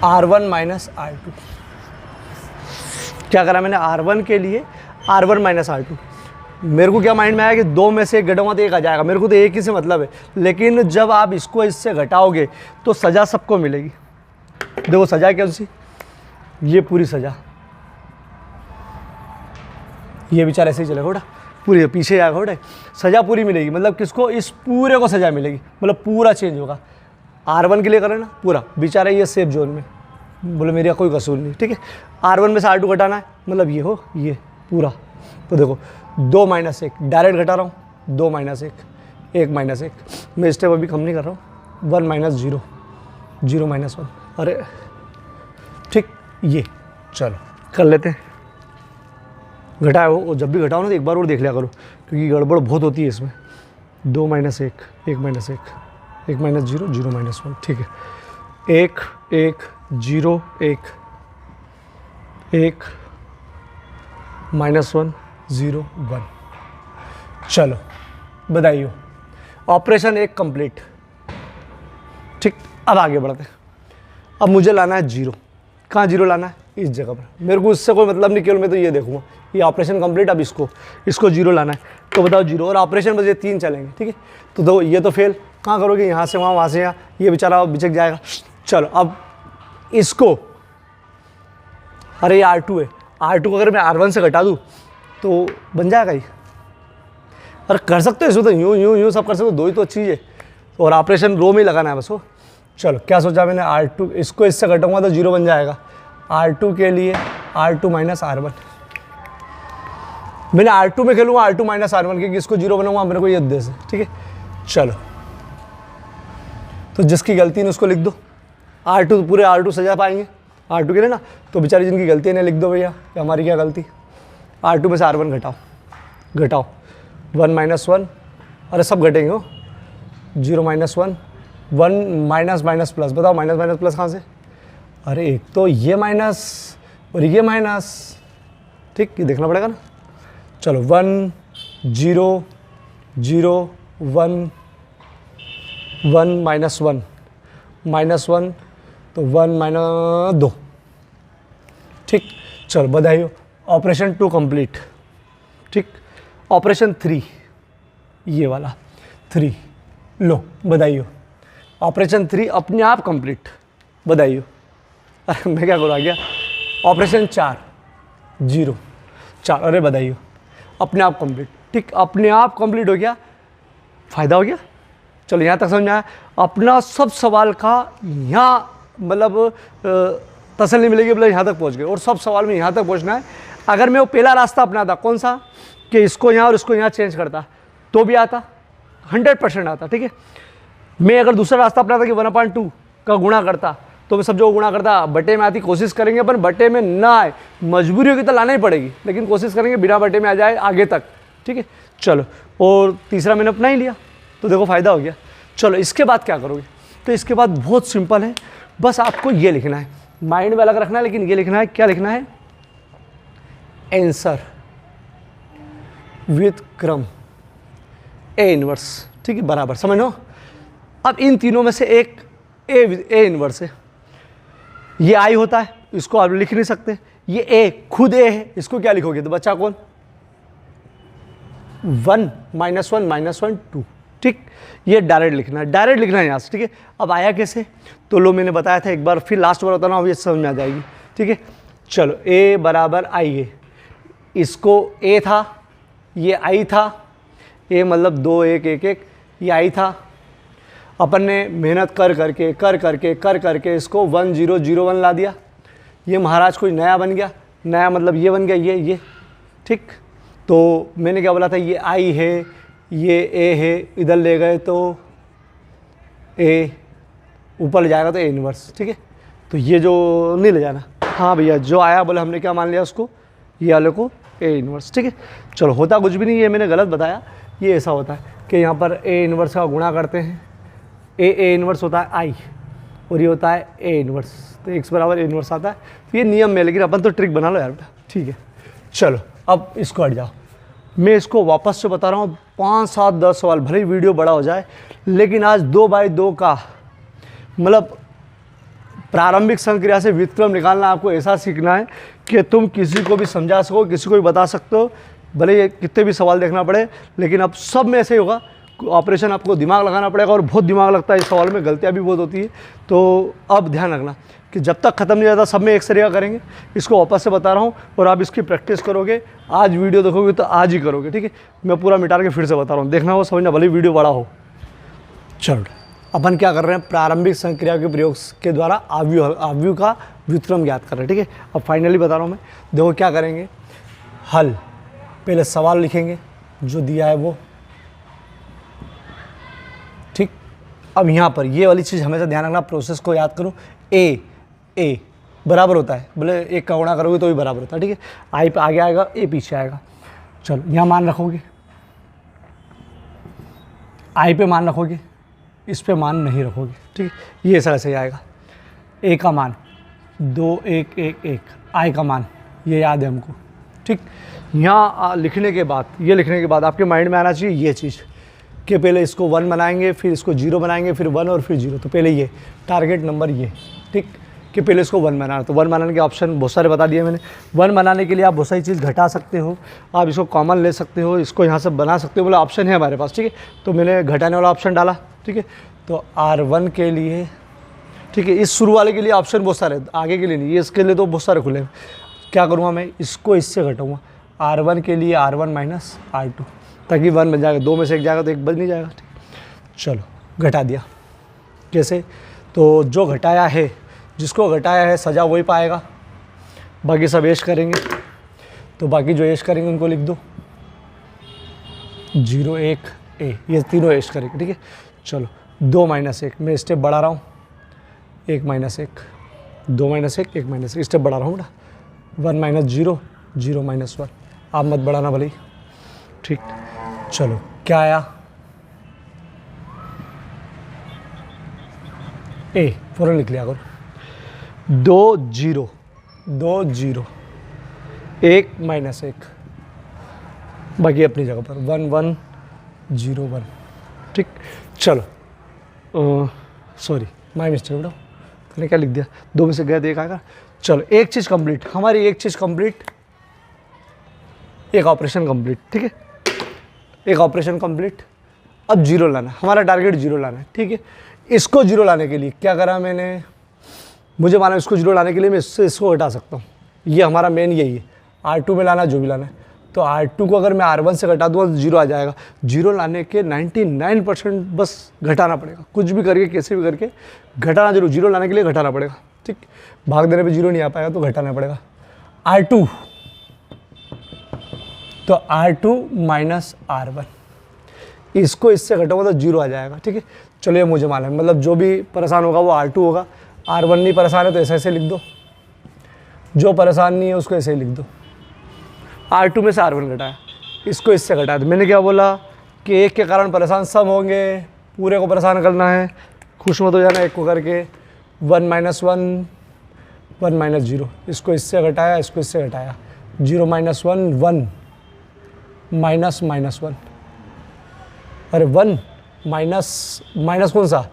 R1 माइनस R2, क्या करा मैंने, R1 के लिए R1 माइनस R2। मेरे को क्या माइंड में आया कि 2 में से 1 घटाऊंगा तो 1 आ जाएगा, मेरे को तो एक ही से मतलब है। लेकिन जब आप इसको इससे घटाओगे तो सज़ा सबको मिलेगी। देखो सजा है कौन सी, ये पूरी सजा, ये बेचारा ऐसे ही चलेगा बेटा, पूरी पीछे जाएगा बेटा, सजा पूरी मिलेगी, मतलब किसको, इस पूरे को सजा मिलेगी, मतलब पूरा चेंज होगा। R1 के लिए करें ना पूरा, बेचारा ये सेफ जोन में, बोले मेरा कोई कसूर नहीं, ठीक है। R1 में से R2 घटाना है, मतलब ये हो ये पूरा, तो देखो 2 - 1 डायरेक्ट घटा रहा हूँ, 2 - 1 1 - 1, मैं स्टेप अभी कम नहीं कर रहा हूँ, 1 - 0 0 - 1, अरे ठीक, ये चलो कर लेते हैं। घटाए हो, जब भी घटाओ ना तो एक बार और देख लिया करो, क्योंकि गड़बड़ बहुत होती है इसमें। 2 - 1 1 - 1 1 - 0 0 - 1, ठीक है। 1 1 0 1 1 - 1 0 1, चलो बधाई हो, ऑपरेशन 1 कंप्लीट। ठीक, अब आगे बढ़ते हैं। अब मुझे लाना है 0, कहाँ 0 लाना है, इस जगह पर। मेरे को इससे कोई मतलब नहीं, केवल मैं तो ये देखूंगा, ये ऑपरेशन कंप्लीट, अब इसको 0 लाना है, तो बताओ 0, और ऑपरेशन बस ये 3 चलेंगे, ठीक है। तो दो, ये तो फेल, कहाँ करोगे, यहाँ से वहाँ, वहाँ से यहाँ, ये बेचारा बिचक जाएगा। चलो अब इसको, अरे ये R2 है, R2 को अगर मैं R1 से घटा दूँ तो बन जाएगा ये, अरे कर सकते हो इसको, तो यूँ यूँ यूँ सब कर सकते हो, 2 ही तो चीज़ है, और ऑपरेशन रो में ही लगाना है बस। वो चलो क्या सोचा मैंने, R2 इसको इससे घटाऊंगा तो 0 बन जाएगा। R2 के लिए R2 - R1, मैंने R2 में खेलूंगा R2 - R1, क्योंकि इसको 0 बनाऊंगा मेरे को ये उद्देश्य है, ठीक है। चलो तो जिसकी गलती नहीं उसको लिख दो, R2 तो पूरे R2 सजा पाएंगे R2 के लिए ना, तो बेचारी जिनकी गलती है ना लिख दो भैया कि हमारी क्या गलती। R2 में से R1 घटाओ, 1 - 1, अरे सब घटेंगे हो, 0 - 1 1 माइनस प्लस, बताओ माइनस प्लस कहाँ से, अरे एक तो ये माइनस और ये माइनस, ठीक, ये देखना पड़ेगा ना। चलो 1 0 0 1 1 -1 तो 1 - 2, ठीक। चलो बधाई हो, ऑपरेशन 2 कंप्लीट, ठीक। ऑपरेशन 3, ये वाला 3, लो बधाई हो, ऑपरेशन 3 अपने आप कंप्लीट, बधाई हो। अरे मैं क्या करूँ, आ गया ऑपरेशन 4 0 4, अरे बधाई हो, अपने आप कंप्लीट, ठीक, अपने आप कंप्लीट हो गया, फ़ायदा हो गया। चलो यहाँ तक समझ में आया, अपना सब सवाल का यहाँ मतलब तसल्ली मिलेगी, मतलब यहाँ तक पहुँच गए, और सब सवाल में यहाँ तक पहुँचना है। अगर मैं वो पहला रास्ता अपनाता, कौन सा, कि इसको यहाँ और इसको यहाँ चेंज करता, तो भी आता, 100% आता, ठीक है। मैं अगर दूसरा रास्ता अपनाता कि 1/2 का गुणा करता, तो मैं सब जो गुणा करता बटे में आती, कोशिश करेंगे अपन बटे में ना आए, मजबूरी होगी तो लाना ही पड़ेगी, लेकिन कोशिश करेंगे बिना बटे में आ जाए आगे तक, ठीक है। चलो, और तीसरा मैंने अपना ही लिया, तो देखो फ़ायदा हो गया। चलो इसके बाद क्या करोगे, तो इसके बाद बहुत सिंपल है, बस आपको ये लिखना है, माइंड में अलग रखना है, लेकिन ये लिखना है, क्या लिखना है, आंसर विथ क्रम ए इनवर्स, ठीक है, बराबर, समझ लो। अब इन तीनों में से एक ए इनवर्स है, ये आई होता है, इसको आप लिख नहीं सकते, ये ए खुद ए है, इसको क्या लिखोगे, तो बच्चा कौन, 1 - 1 - 1 2, ठीक। ये डायरेक्ट लिखना है, डायरेक्ट लिखना है यहाँ से, ठीक है। अब आया कैसे, तो लो मैंने बताया था एक बार, फिर लास्ट बार बताना, अब ये समझ में आ जाएगी, ठीक है। चलो ए बराबर आई है, इसको ए था, ये आई था, ए मतलब 2 1 1 1, ये आई था, अपन ने मेहनत कर करके इसको 1 0 0 1 ला दिया, ये महाराज कोई नया बन गया, नया मतलब ये बन गया, ये ठीक। तो मैंने क्या बोला था, ये आई है, ये ए है, इधर ले गए तो ए, ऊपर ले जाएगा तो ए इनवर्स, ठीक है। तो ये जो नहीं ले जाना, हाँ भैया जो आया बोले हमने क्या मान लिया उसको, ये वाले को ए इनवर्स, ठीक है। चलो होता कुछ भी नहीं, ये मैंने गलत बताया, ये ऐसा होता है कि यहाँ पर ए इनवर्स का गुणा करते हैं, ए इनवर्स होता है आई, और ये होता है ए इनवर्स, तो x बराबर ए इनवर्स आता है। तो ये नियम में, लेकिन अपन तो ट्रिक बना लो यार बेटा, ठीक है। चलो अब इसको हट जाओ, मैं इसको वापस से बता रहा हूँ, 5 7 10 सवाल, भले ही वीडियो बड़ा हो जाए, लेकिन आज 2/2 का मतलब प्रारंभिक संक्रिया से व्युत्क्रम निकालना आपको ऐसा सीखना है कि तुम किसी को भी समझा सको, किसी को भी बता सकते हो, भले ये कितने भी सवाल देखना पड़े, लेकिन अब सब में ऐसे ही होगा, ऑपरेशन आपको दिमाग लगाना पड़ेगा और बहुत दिमाग लगता है इस सवाल में, गलतियाँ भी बहुत होती है। तो अब ध्यान रखना कि जब तक ख़त्म नहीं जाता सब में एक तरीका करेंगे। इसको वापस से बता रहा हूँ और आप इसकी प्रैक्टिस करोगे। आज वीडियो देखोगे तो आज ही करोगे, ठीक है। मैं पूरा मिटा के फिर से बता रहा हूँ, देखना हो समझना, भले वीडियो बड़ा हो। चलो अपन क्या कर रहे हैं, प्रारंभिक संक्रिया के प्रयोग के द्वारा आव्यूह का व्युत्क्रम ज्ञात कर रहे हैं, ठीक है। अब फाइनली बता रहा हूँ मैं, देखो क्या करेंगे। हल, पहले सवाल लिखेंगे जो दिया है वो, ठीक। अब यहाँ पर ये वाली चीज़ हमेशा ध्यान रखना, प्रोसेस को याद करो। ए बराबर होता है, बोले एक का गुणा करोगे तो भी बराबर होता है, ठीक है। आई पे आगे आएगा, ए पीछे आएगा। चलो यहाँ मान रखोगे, आई पे मान रखोगे, इस पे मान नहीं रखोगे, ठीक है। ये ऐसा ऐसे आएगा। ए का मान 2 1 1 1, आई का मान ये याद है हमको, ठीक। यहाँ लिखने के बाद, ये लिखने के बाद आपके माइंड में आना चाहिए ये चीज़ कि पहले इसको 1 बनाएंगे, फिर इसको 0 बनाएंगे, फिर 1 और फिर 0। तो पहले ये टारगेट नंबर ये, ठीक, कि पहले इसको 1 बनाना। तो 1 बनाने के ऑप्शन बहुत सारे बता दिए मैंने। 1 बनाने के लिए आप बहुत सारी चीज़ घटा सकते हो, आप इसको कॉमन ले सकते हो, इसको यहाँ से बना सकते हो, बोला ऑप्शन है हमारे पास, ठीक है। तो मैंने घटाने वाला ऑप्शन डाला, ठीक है। तो R1 के लिए, ठीक है, इस शुरू वाले के लिए ऑप्शन बहुत सारे, आगे के लिए नहीं, ये इसके लिए तो बहुत सारे खुले हैं। क्या करूँगा मैं, इसको इससे घटाऊँगा। R1 के लिए R1 माइनस R2, ताकि 1 बन जाएगा। 2 में से 1 जाएगा तो 1 बन नहीं जाएगा, ठीक। चलो घटा दिया। कैसे, तो जो घटाया है, जिसको घटाया है सजा वही पाएगा, बाकी सब ऐश करेंगे। तो बाकी जो ऐश करेंगे उनको लिख दो, 0 1 A, ये तीनों ऐश करेंगे, ठीक है। चलो 2 माइनस 1, मैं स्टेप बढ़ा रहा हूँ, 1 माइनस 1, 2 माइनस 1, 1 माइनस 1, स्टेप बढ़ा रहा हूँ बेटा। 1 माइनस 0, 0 माइनस 1, आप मत बढ़ाना भले ही, ठीक। चलो क्या आया, ए फ़ौरन लिख लिया करो। 2 0, 2 0, 1 माइनस 1, बाकी अपनी जगह पर 1 1 0 1, ठीक। चलो सॉरी माय मिस्टेक बेटा, मैंने क्या लिख दिया, 2 में से गया तो 1 आएगा। चलो एक चीज़ कंप्लीट, हमारी एक चीज़ कंप्लीट, एक ऑपरेशन कंप्लीट, ठीक है। एक ऑपरेशन कंप्लीट। अब 0 लाना, हमारा टारगेट 0 लाना है, ठीक है। इसको 0 लाने के लिए क्या करा मैंने, मुझे माना इसको 0 लाने के लिए मैं इसको हटा सकता हूँ। ये हमारा मेन यही है, R2 में लाना जो भी लाना है। तो R2 को अगर मैं R1 से घटा दूँगा तो 0 आ जाएगा। 0 लाने के 99% बस घटाना पड़ेगा, कुछ भी करके कैसे भी करके घटाना जरूर, 0 लाने के लिए घटाना पड़ेगा, ठीक। भाग देने पे 0 नहीं आ पाएगा तो घटाना पड़ेगा। R2, तो R2 माइनस R1, इसको इससे घटाऊंगा तो 0 आ जाएगा, ठीक है। चलिए मुझे मालूम है, मतलब जो भी परेशान होगा वो R2 होगा। R1 नहीं परेशान है तो ऐसे ऐसे लिख दो, जो परेशान नहीं है उसको ऐसे ही लिख दो। R2 में से R1 घटाया, इसको इससे घटाया। तो मैंने क्या बोला कि एक के कारण परेशान सब होंगे, पूरे को परेशान करना है, खुश मत हो जाना एक को करके। 1 माइनस 1, 1 माइनस 0, इसको इससे घटाया, इसको इससे घटाया। 0 माइनस 1, 1 माइनस माइनस 1, अरे 1 माइनस माइनस कौन सा,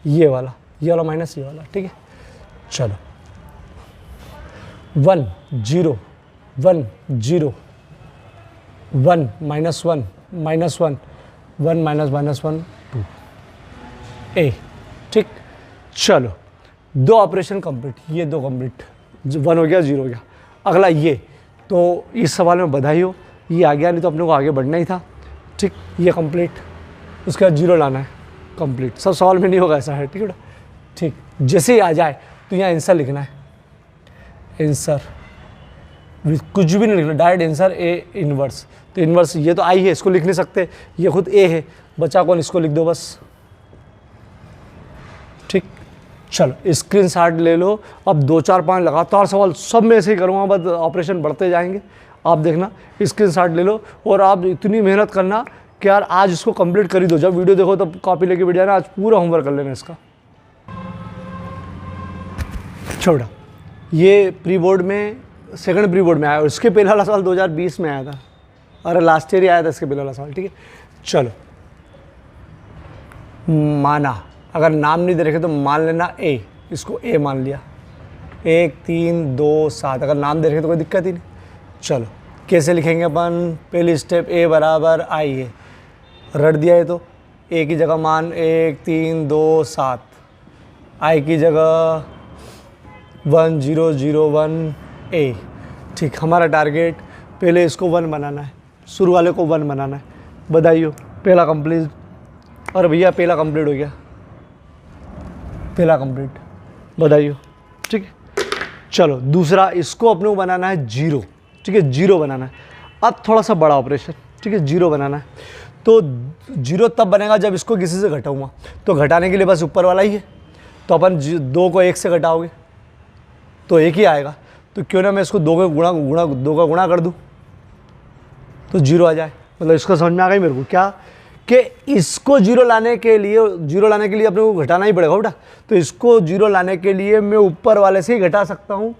ये वाला माइनस ये वाला, ठीक है। चलो 1 0 1 0 1 माइनस 1 माइनस 1 1 माइनस माइनस 1 2 ए, ठीक। चलो 2 ऑपरेशन कंप्लीट, ये 2 कंप्लीट, 1 हो गया 0 हो गया। अगला ये, तो इस सवाल में बधाई हो, ये आ गया, नहीं तो अपने को आगे बढ़ना ही था, ठीक। ये कंप्लीट, उसके बाद 0 लाना है, कंप्लीट। सब सवाल में नहीं होगा ऐसा है, ठीक है, ठीक। जैसे ही आ जाए तो यहाँ आंसर लिखना है, आंसर कुछ भी नहीं लिखना, डायरेक्ट आंसर ए इनवर्स। तो इनवर्स ये तो आई है, इसको लिख नहीं सकते, ये खुद ए है, बचा कौन, इसको लिख दो बस, ठीक। चलो स्क्रीनशॉट ले लो। अब 2 4 5 लगातार सवाल सब में ऐसे ही करूँगा, बस ऑपरेशन बढ़ते जाएंगे, आप देखना। स्क्रीनशॉट ले लो और आप इतनी मेहनत करना कि यार आज इसको कंप्लीट कर ही दो। जब वीडियो देखो तब कॉपी लेके बैठ जाना, आज पूरा होमवर्क कर लेना इसका। छोड़ा, ये प्री बोर्ड में, सेकंड प्री बोर्ड में आया, और इसके पहला वाला साल 2020 में आया था, अरे लास्ट ईयर ही आया था इसके पहला वाला साल, ठीक है। चलो माना, अगर नाम नहीं दे रखे तो मान लेना ए, इसको ए मान लिया, 1 3 2 7, अगर नाम दे रखे तो कोई दिक्कत ही नहीं। चलो कैसे लिखेंगे अपन, पहली स्टेप ए बराबर आई है, रट दिया है तो ए की जगह मान 1 3 2 7, आई की जगह 1 0 0 1 ए। ठीक, हमारा टारगेट पहले इसको 1 बनाना है, शुरू वाले को 1 बनाना है। बधाइयो, पहला कंप्लीट। और भैया पहला कंप्लीट हो गया, पहला कंप्लीट, बधाइयो। ठीक है, चलो दूसरा, इसको अपने को बनाना है 0। ठीक है, 0 बनाना है। अब थोड़ा सा बड़ा ऑपरेशन, ठीक है, 0 बनाना है। तो 0 तब बनेगा जब इसको किसी से घटाऊंगा, तो घटाने के लिए बस ऊपर वाला ही है, तो अपन 2 को 1 से घटाओगे तो 1 ही आएगा। तो क्यों ना मैं इसको 2 का गुणा कर दूँ तो 0 आ जाए। मतलब इसको समझ में आ गई मेरे को क्या, कि इसको 0 लाने के लिए अपने को घटाना ही पड़ेगा बेटा। तो इसको 0 लाने के लिए मैं ऊपर वाले से ही घटा सकता हूँ,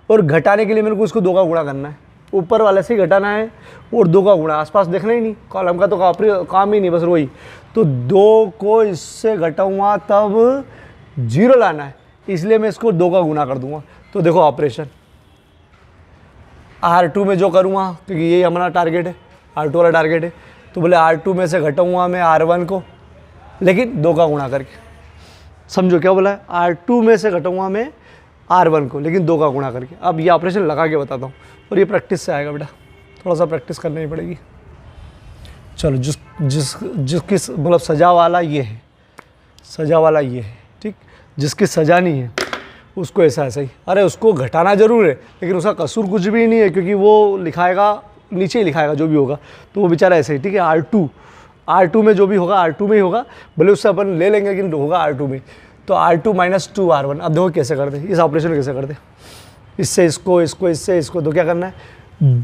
और घटाने के लिए मेरे को इसको 2 का गुणा करना है। ऊपर वाले से ही घटाना है और 2 का गुणा, आसपास देखना ही नहीं, कॉलम का तो काम ही नहीं, बस वही। तो 2 को इससे घटाऊँगा तब 0 लाना है, इसलिए मैं इसको 2 का गुणा कर दूंगा। तो देखो ऑपरेशन R2 में जो करूँगा, क्योंकि यही हमारा टारगेट है, R2 वाला टारगेट है, तो बोले R2 में से घटाऊँगा मैं R1 को, लेकिन 2 का गुणा करके। समझो क्या बोला है, R2 में से घटाऊँगा मैं R1 को, लेकिन 2 का गुणा करके। अब ये ऑपरेशन लगा के बताता हूँ, और ये प्रैक्टिस से आएगा बेटा, थोड़ा सा प्रैक्टिस करनी ही पड़ेगी। चलो, जिसकी मतलब सजा वाला ये है, सजा वाला ये है, ठीक। जिसकी सजा नहीं है उसको ऐसा ऐसा ही, अरे उसको घटाना जरूर है, लेकिन उसका कसूर कुछ भी नहीं है, क्योंकि वो लिखाएगा नीचे ही लिखाएगा जो भी होगा, तो वो बेचारा ऐसे ही, ठीक है। R2 में जो भी होगा R2 में ही होगा, भले उससे अपन ले लेंगे, लेकिन होगा R2 में। तो R2 माइनस 2 R1। अब देखो कैसे करते, इस ऑपरेशन कैसे करते, इससे इसको, इससे इसको। तो क्या करना है,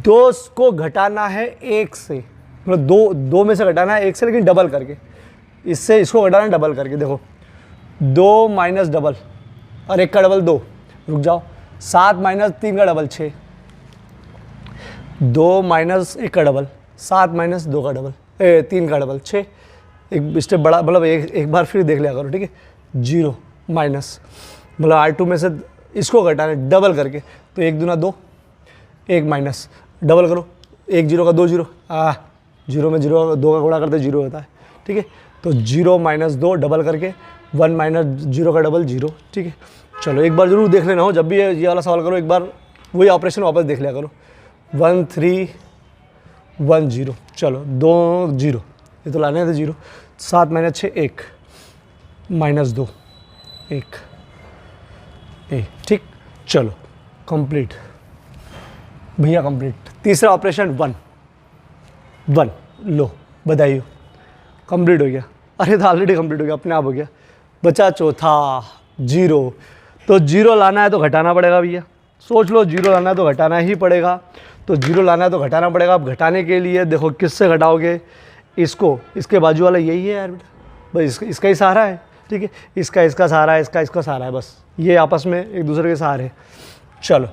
2 को घटाना है 1 से, मतलब 2 में से घटाना है 1 से, लेकिन डबल करके। इससे इसको घटाना है डबल करके। देखो 2 माइनस डबल, और 1 का डबल 2, रुक जाओ, 7 माइनस 3 का डबल 6, 2 माइनस 1 का डबल 7 माइनस 2 का डबल 3 का डबल 6। एक स्टेप बड़ा, मतलब एक बार फिर देख लिया करो, ठीक है। 0 माइनस, मतलब R2 में से इसको घटाना है डबल करके, तो 1 दूना 2, 1 माइनस, डबल करो, 1 0 का 2 0, 0 में 0 2 का गुणा करते 0 होता है, ठीक है। तो 0 माइनस 2 डबल करके, 1 माइनस 0 का डबल 0, ठीक है। चलो एक बार जरूर देख लेना हो, जब भी ये वाला सवाल करो एक बार वही ऑपरेशन वापस देख लिया करो। 1 3 1 0, चलो 2 0, ये तो लाने थे 0। 7 माइनस 6 1, माइनस 2 1 ठीक। चलो कंप्लीट भैया, कंप्लीट। तीसरा ऑपरेशन 1 लो, बधाई हो, कंप्लीट हो गया। अरे तो ऑलरेडी कंप्लीट हो गया, अपने आप हो गया। बचा चौथा 0, तो 0 लाना है तो घटाना पड़ेगा भैया, सोच लो, 0 लाना है तो घटाना ही पड़ेगा। तो 0 लाना है तो घटाना पड़ेगा। अब घटाने के लिए देखो किससे घटाओगे, इसको, इसके बाजू वाला यही है यार बेटा, बस इसका ही सहारा है, ठीक है। इसका सहारा है, इसका सहारा है, बस ये आपस में एक दूसरे के सहारे हैं। चलो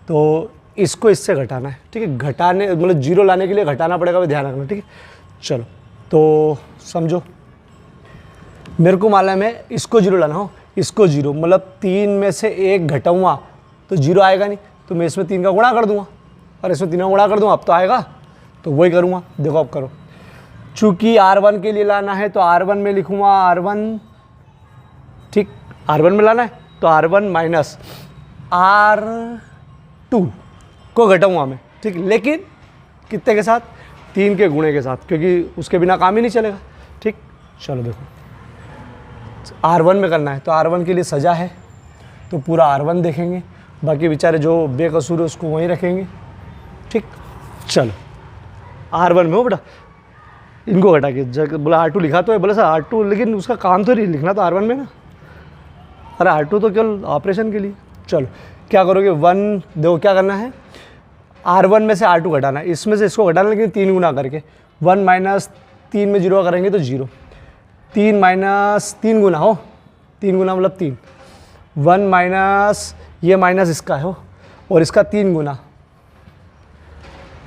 तो इसको इससे घटाना है, ठीक है। घटाने मतलब 0 लाने के लिए घटाना पड़ेगा, वो ध्यान रखना, ठीक है। चलो तो समझो, मेरे को मालूम है इसको 0 लाना हो, इसको 0, मतलब 3 में से 1 घटाऊँगा तो 0 आएगा नहीं, तो मैं इसमें 3 का गुणा कर दूंगा, और इसमें 3 का गुणा कर दूंगा, अब तो आएगा, तो वही करूँगा। देखो अब करो, चूँकि R1 के लिए लाना है तो R1 में लिखूँगा R1, ठीक। R1 में लाना है तो R1 माइनस R2 को घटाऊँगा मैं, ठीक। लेकिन कितने के साथ, 3 के गुणे के साथ, क्योंकि उसके बिना काम ही नहीं चलेगा, ठीक। चलो देखो, R1 में करना है तो R1 के लिए सजा है, तो पूरा R1 देखेंगे, बाकी बेचारे जो बेकसूर है उसको वहीं रखेंगे, ठीक। चलो R1 में हो बेटा, इनको घटा के बोला R2 लिखा तो है, बोला सर R2, लेकिन उसका काम तो नहीं लिखना, तो R1 में ना, अरे R2 तो केवल ऑपरेशन के लिए। चलो क्या करोगे, 1, देखो क्या करना है, R1 में से R2 घटाना है, इसमें से इसको घटाना, लेकिन 3 गुना करके। 1 माइनस 3 में 0 करेंगे तो 0, 3 माइनस 3 गुना हो, 3 गुना मतलब 3, 1 माइनस ये माइनस इसका है हो, और इसका 3 गुना,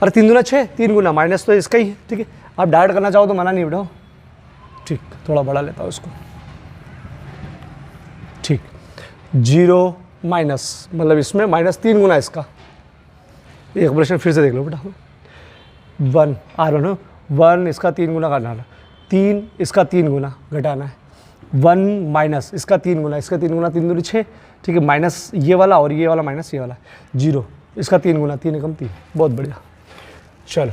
अरे 3 दूना 6, 3 गुना माइनस तो इसका ही है, ठीक है। आप डायरेक्ट करना चाहो तो मना नहीं बैठाओ, ठीक। थोड़ा बड़ा लेता हूँ इसको, ठीक। 0 माइनस, मतलब इसमें माइनस 3 गुना इसका, एक ऑपरेशन फिर से देख लो बेटा। 1 R1 हो, 1 इसका 3 गुना करना है, 3 इसका 3 गुना घटाना है, 1 माइनस इसका 3 गुना, इसका 3 गुना 3 दूनी 6, ठीक है, माइनस ये वाला और ये वाला माइनस ये वाला 0, इसका 3 गुना 3 एकम 3, बहुत बढ़िया। चलो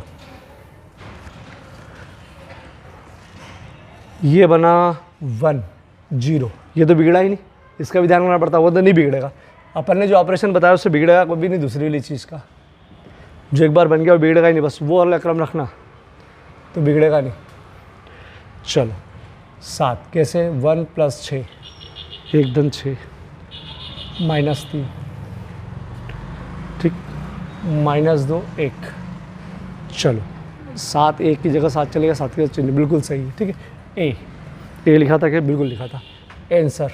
ये बना 1 0, ये तो बिगड़ा ही नहीं, इसका भी ध्यान रखना पड़ता, वो तो नहीं बिगड़ेगा। अपन ने जो ऑपरेशन बताया उससे बिगड़ेगा कोई भी नहीं दूसरी वाली चीज़ का, जो एक बार बन गया वो बिगड़ेगा ही नहीं, बस वो वाला क्रम रखना तो बिगड़ेगा नहीं। चलो 7 कैसे, 1 + 6 एकदम 6 -3, ठीक, -2 1, चलो 7 1 की जगह 7 चलेगा, 7 की जगह चिन्ह बिल्कुल सही है, ठीक है। ए लिखा था क्या, बिल्कुल लिखा था। आंसर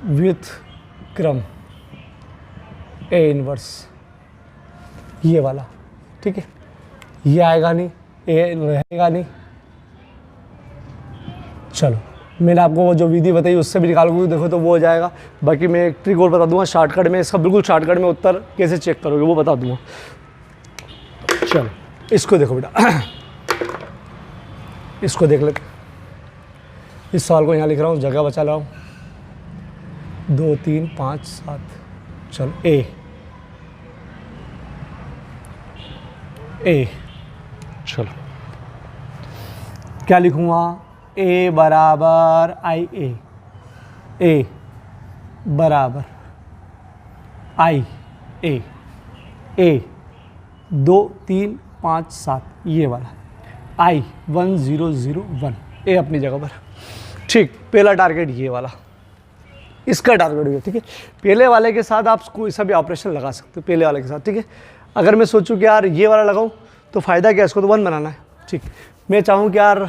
विथ क्रम A इनवर्स ये वाला, ठीक है, ये आएगा नहीं, ए रहेगा नहीं। चलो मैंने आपको वो जो विधि बताई उससे भी निकालोगे देखो तो वो हो जाएगा। बाकी मैं एक ट्रिक और बता दूंगा शॉर्टकट में, इसका बिल्कुल शॉर्टकट में उत्तर कैसे चेक करोगे वो बता दूंगा। चलो इसको देखो बेटा, इसको देख लेते, इस सवाल को यहाँ लिख रहा हूँ, जगह बचा रहा हूँ, 2 3 5 7, चलो ए, चलो क्या लिखूँगा, ए बराबर आई ए बराबर आई ए 2 3 5 7 ये वाला आई 1 0 0 1 ए अपनी जगह पर, ठीक। पहला टारगेट ये वाला, इसका टारगेट ये, ठीक है। पहले वाले के साथ आप कोई सा भी ऑपरेशन लगा सकते हो, पहले वाले के साथ, ठीक है। अगर मैं सोचूं कि यार ये वाला लगाऊं तो फ़ायदा क्या है, इसको तो 1 बनाना है, ठीक। मैं चाहूँ कि यार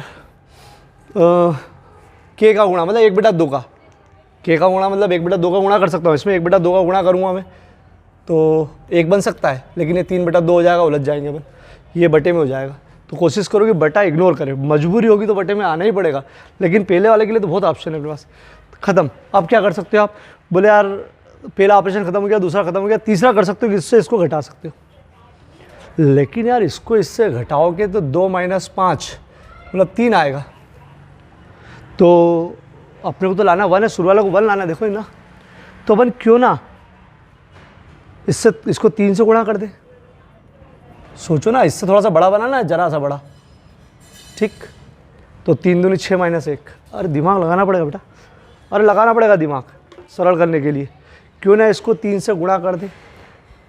के का गुणा मतलब 1/2 का, के का गुणा मतलब 1/2 का गुणा कर सकता हूँ, इसमें 1/2 का गुणा करूँगा मैं तो 1 बन सकता है, लेकिन ये 3/2 हो जाएगा, उलझ जाएंगे अपन, ये बटे में हो जाएगा। तो कोशिश करो कि बटा इग्नोर करें, मजबूरी होगी तो बटे में आना ही पड़ेगा, लेकिन पहले वाले के लिए तो बहुत ऑप्शन है अपने पास। ख़त्म, अब क्या कर सकते हो आप, बोले यार पहला ऑपरेशन ख़त्म हो गया, दूसरा ख़त्म हो गया, तीसरा कर सकते हो कि इससे इसको घटा सकते हो, लेकिन यार इसको इससे घटाओगे तो 2 - 5 मतलब 3 आएगा, तो अपने को तो लाना 1 है, शुरू वाला को 1 लाना, देखो ना, तो अपन क्यों ना इससे इसको 3 से गुणा कर दे, सोचो ना, इससे थोड़ा सा बड़ा बनाना है, जरा सा बड़ा, ठीक। तो 3 दूनी 6 - 1, अरे दिमाग लगाना पड़ेगा बेटा, अरे लगाना पड़ेगा दिमाग सरल करने के लिए, क्यों ना इसको 3 से गुणा कर दे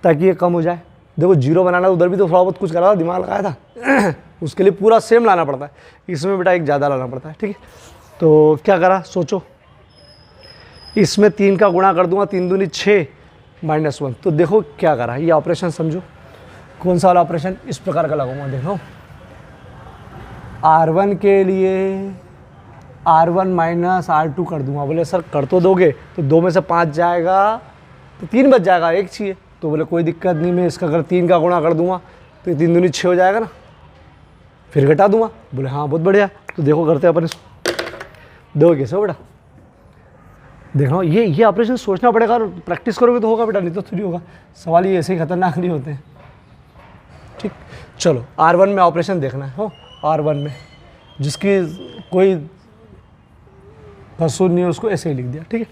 ताकि ये कम हो जाए। देखो 0 बनाना, उधर भी तो थोड़ा बहुत कुछ करा था, दिमाग लगाया था उसके लिए पूरा सेम लाना पड़ता है, इसमें बेटा एक ज़्यादा लाना पड़ता है, ठीक है। तो क्या करा, सोचो, इसमें 3 का गुणा कर दूंगा, 3 दूनी 6 -1, तो देखो क्या करा, ये ऑपरेशन समझो, कौन सा वाला ऑपरेशन, इस प्रकार का लगाऊंगा, देखो R1 के लिए R1 - R2 कर दूंगा। बोले सर कर तो दोगे, तो 2 में से 5 जाएगा तो 3 बच जाएगा, 1 चाहिए, तो बोले कोई दिक्कत नहीं, मैं इसका अगर 3 का गुणा कर दूंगा तो 3 दूनी 6 हो जाएगा ना, फिर घटा दूंगा। बोले हाँ बहुत बढ़िया, तो देखो करते हैं अपन इसको, देखो कैसे हो बेटा, देखो ये ऑपरेशन सोचना पड़ेगा और प्रैक्टिस करोगे तो होगा बेटा, नहीं तो थोड़ी होगा, सवाल ये ऐसे ही खतरनाक नहीं होते हैं, ठीक। चलो R1 में ऑपरेशन देखना है, हो R1 में जिसकी कोई फसूल नहीं है उसको ऐसे ही लिख दिया, ठीक है।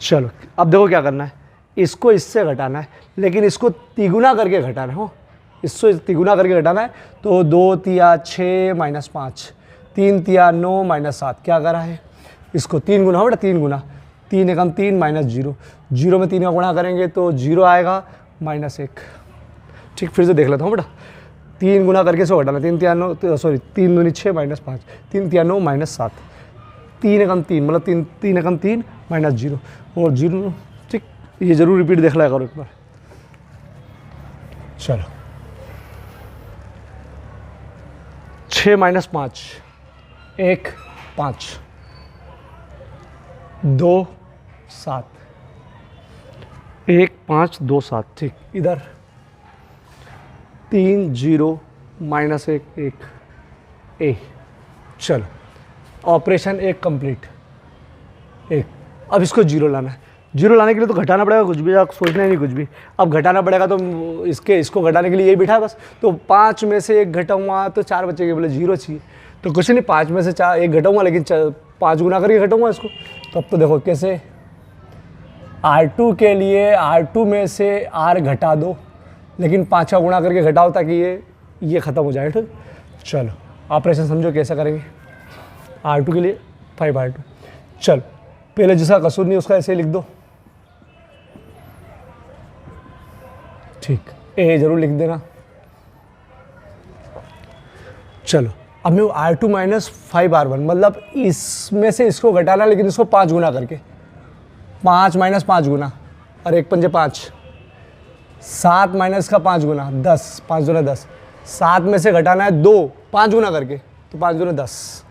चलो अब देखो क्या करना है, इसको इससे घटाना है, लेकिन इसको तिगुना करके घटाना है, हो इसको तिगुना करके घटाना है, तो 2 तिया 6 - 5, 3 तिया 9 - 7, क्या करा है, इसको 3 गुना हो बेटा, 3 गुना, 3 एकम 3 -0, 0 में 3 का गुणा करेंगे तो 0 आएगा -1, ठीक। फिर से देख लेता हूँ बेटा, 3 गुना करके इसको घटाना, 3 तिया 9 सॉरी 3 दूनी 6 - 5, 3 तिया 9 - 7, 3 एकम 3 मतलब 3 एकम 3 -0 और 0, ठीक। ये जरूर रिपीट देख लिया करो एक बार। चलो 6 - 5 1 5 2 7 1 5 2 7, ठीक। इधर 3 0 -1 1 ए, चलो ऑपरेशन 1 कंप्लीट, 1। अब इसको 0 लाना है, जीरो लाने के लिए तो घटाना पड़ेगा कुछ भी, आप सोचना ही नहीं कुछ भी। अब घटाना पड़ेगा तो इसको घटाने के लिए यही बिठा है बस। तो 5 में से 1 घटाऊंगा तो 4 बचेंगे, बोले 0 चाहिए तो कुछ नहीं, 5 में से 1 घटाऊंगा, लेकिन 5 गुना करके घटाऊंगा इसको। तो अब तो देखो कैसे, R2 के लिए R2 में से R घटा दो, लेकिन 5 का गुणा करके घटाओ ताकि ये ख़त्म हो जाए। ठीक, चलो ऑपरेशन समझो कैसा करेंगे। R2 के लिए 5R2, चलो पहले जिसका कसूर नहीं उसका ऐसे लिख दो, ठीक, ए जरूर लिख देना। चलो अब मैं R2 माइनस 5R1, मतलब इसमें से इसको घटाना, लेकिन इसको 5 गुना करके, 5 माइनस 5 गुना, और 1 पंजे 5, 7 माइनस का 5 गुना 10, 5 गुना 10, 7 में से घटाना है 2, 5 गुना करके, तो 5 गुना 10,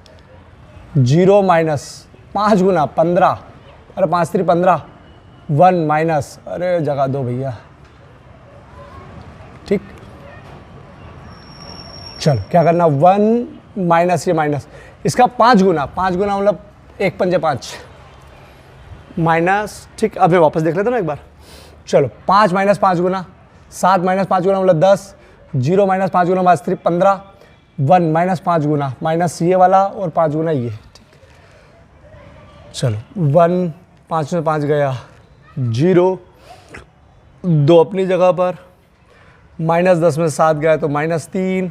0 माइनस 5 गुना 15, अरे 5 3 15, 1 माइनस, अरे जगह दो भैया, ठीक। चलो क्या करना, 1 माइनस ये माइनस, इसका 5 गुना मतलब 1 पंजे 5 माइनस, ठीक। अब मैं वापस देख लेता हूँ ना एक बार, चलो 5 माइनस 5 गुना, 7 माइनस 5 गुना मतलब 10, 0 माइनस 5 गुना 5 3 15, 1 माइनस 5 गुना माइनस ये वाला और 5 गुना ये, ठीक। चलो 1 5 में 5 गया, 0 2 अपनी जगह पर, माइनस 10 में 7 गया तो माइनस 3,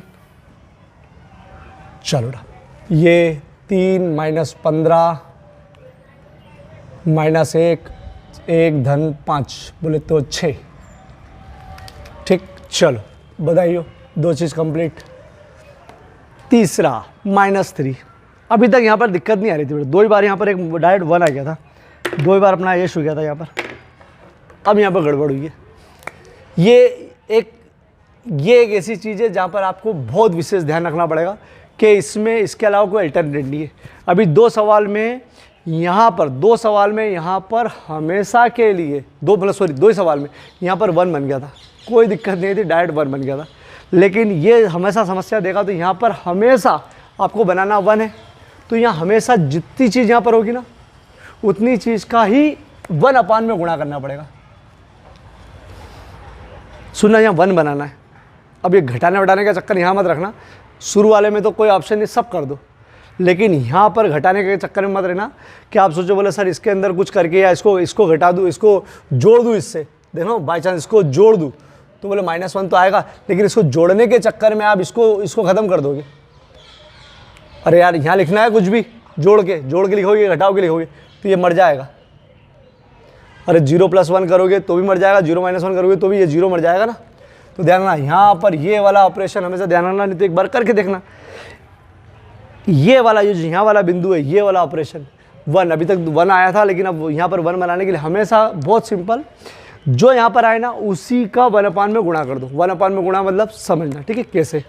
चलो ये 3 माइनस 15 माइनस 1 धन 5, बोले तो 6, ठीक। चलो बधाइयो, 2 चीज़ कंप्लीट। तीसरा -3, अभी तक यहाँ पर दिक्कत नहीं आ रही थी, 2 ही बार यहाँ पर एक डायरेक्ट 1 आ गया था, 2 ही बार अपना ये हो गया था यहाँ पर। अब यहाँ पर गड़बड़ हुई है। ये एक ऐसी चीज़ है जहाँ पर आपको बहुत विशेष ध्यान रखना पड़ेगा कि इसमें इसके अलावा कोई अल्टरनेट नहीं है। अभी 2 सवाल में यहाँ पर हमेशा के लिए 2 ही सवाल में यहाँ पर 1 बन गया था, कोई दिक्कत नहीं थी, डायरेक्ट 1 बन गया था। लेकिन ये हमेशा समस्या देखा तो यहाँ पर हमेशा आपको बनाना 1 है, तो यहाँ हमेशा जितनी चीज़ यहाँ पर होगी ना उतनी चीज़ का ही 1 अपान में गुणा करना पड़ेगा। सुनना, यहाँ 1 बनाना है। अब ये घटाने वटाने का चक्कर यहाँ मत रखना, शुरू वाले में तो कोई ऑप्शन नहीं, सब कर दो, लेकिन यहाँ पर घटाने के चक्कर में मत रहना कि आप सोचो बोले सर इसके अंदर कुछ करके या इसको घटा दूँ, इसको जोड़ दूँ, इससे देखो बाई चांस इसको जोड़ दूँ तो बोले -1 तो आएगा, लेकिन इसको जोड़ने के चक्कर में आप इसको ख़त्म कर दोगे। अरे यार यहाँ लिखना है कुछ भी जोड़ के लिखोगे, घटाओ के लिखोगे तो ये मर जाएगा। अरे 0 + 1 करोगे तो भी मर जाएगा, 0 - 1 करोगे तो भी ये 0 मर जाएगा ना। तो ध्यान रखना यहाँ पर ये वाला ऑपरेशन हमेशा ध्यान रखना, नहीं तो एक बार करके देखना, ये वाला जो यहाँ वाला बिंदु है, ये वाला ऑपरेशन 1, अभी तक 1 आया था, लेकिन अब यहाँ पर 1 बनाने के लिए हमेशा बहुत सिंपल, जो यहाँ पर आए ना उसी का 1 अपान में गुणा कर दो। 1 अपान में गुणा मतलब समझना, ठीक है कैसे।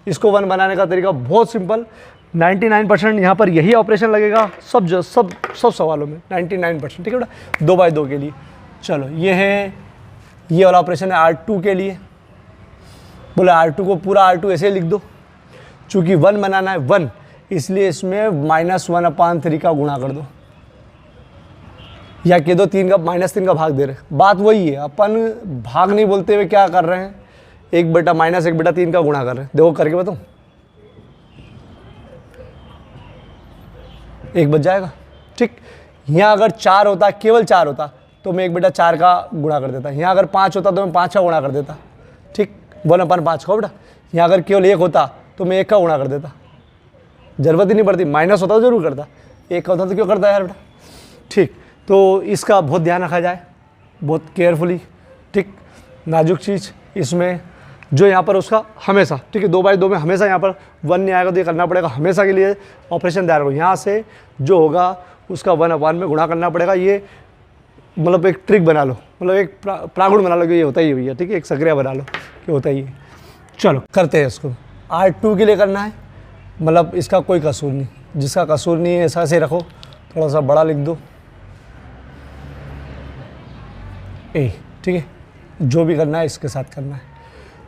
इसको 1 बनाने का तरीका बहुत सिंपल, 99% यहाँ पर यही ऑपरेशन लगेगा सब सवालों में 99%, ठीक है बेटा, 2/2 के लिए। चलो ये वाला ऑपरेशन है R2 के लिए, बोले R2 को पूरा R2 ऐसे लिख दो, चूँकि 1 बनाना है 1, इसलिए इसमें -1/3 का गुणा कर दो, या कह दो -3 का भाग दे रहे। बात वही है, अपन भाग नहीं बोलते हुए क्या कर रहे हैं, 1/-1/3 का गुणा कर रहे हैं। देखो करके बताऊँ, 1 बच जाएगा, ठीक। यहाँ अगर 4 होता, केवल 4 होता तो मैं 1/4 का गुणा कर देता, यहाँ अगर 5 होता तो मैं 5 का गुणा कर देता, ठीक, 1/5 का बेटा। यहाँ अगर केवल 1 होता तो मैं 1 का गुणा कर देता, ज़रूरत ही नहीं पड़ती, माइनस होता तो जरूर करता, 1 का होता तो क्यों करता यार बेटा, ठीक। तो इसका बहुत ध्यान रखा जाए, बहुत केयरफुली, ठीक। नाजुक चीज़ इसमें जो यहाँ पर उसका हमेशा, ठीक है, 2/2 में हमेशा यहाँ पर 1 नहीं आएगा तो ये करना पड़ेगा, हमेशा के लिए ऑपरेशन तैयार हो। यहाँ से जो होगा उसका 1 अपान में गुणा करना पड़ेगा। ये मतलब एक ट्रिक बना लो, मतलब एक प्रागुण बना लो कि ये होता ही भैया, ठीक है, एक सक्रिया बना लो कि होता ही है। चलो करते हैं इसको। R2 के लिए करना है, मतलब इसका कोई कसूर नहीं, जिसका कसूर नहीं है ऐसा से रखो, थोड़ा सा बड़ा लिख दो ए, ठीक है, जो भी करना है इसके साथ करना है।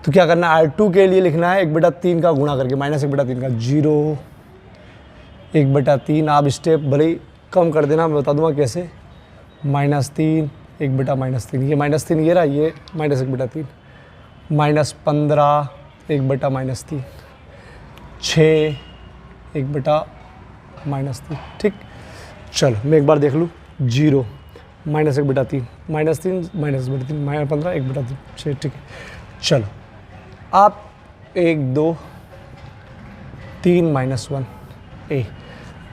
तो क्या करना है, R2 के लिए लिखना है 1/3 का गुणा करके, -1/3 का 0, 1/3। आप स्टेप भले ही कम कर देना, मैं बता दूंगा कैसे, -3 1/-3, ये -3 ये रहा, ये -1/3, -15 1/-3, 6 1/-3। ठीक, चलो मैं एक बार देख लूँ। 0 -1/3, -3 -1/3, -15 1/3, 6। ठीक है, चलो आप 1 2 3 -1 ए,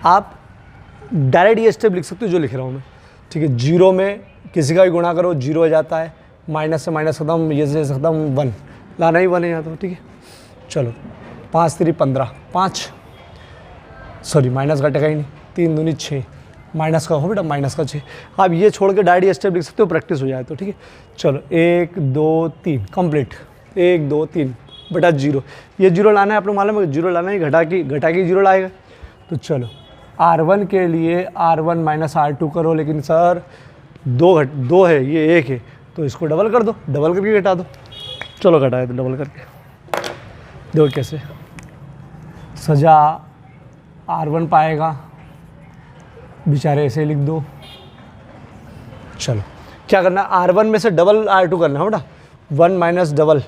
आप डायरेक्ट ये स्टेप लिख सकते हो जो लिख रहा हूँ मैं। ठीक है, 0 में किसी का भी गुणा करो 0 हो जाता है, माइनस से माइनस खत्म, ये से खत्म, 1 लाना ही 1 है यहाँ तो। ठीक है, चलो 5 3 15, 5 सॉरी माइनस घटेगा ही नहीं, 3 दूनी 6, माइनस का हो बेटा, माइनस का 6। आप ये छोड़ के डायरेक्ट स्टेप लिख सकते हो, प्रैक्टिस हो जाए तो। ठीक है, चलो 1 2 3 कंप्लीट, 1 2 3 बटा 0, ये 0 लाना है, आप लोग मालूम है 0 लाना है, घटा के 0 लाएगा। तो चलो R1 के लिए R1 - R2 करो, लेकिन सर 2 है, ये 1 है, तो इसको डबल कर दो, डबल करके घटा दो। चलो घटाए तो डबल करके, देखो कैसे सजा R1 पाएगा, बेचारे ऐसे लिख दो। चलो क्या करना है, R1 में से डबल R2 करना है बेटा, 1 माइनस डबल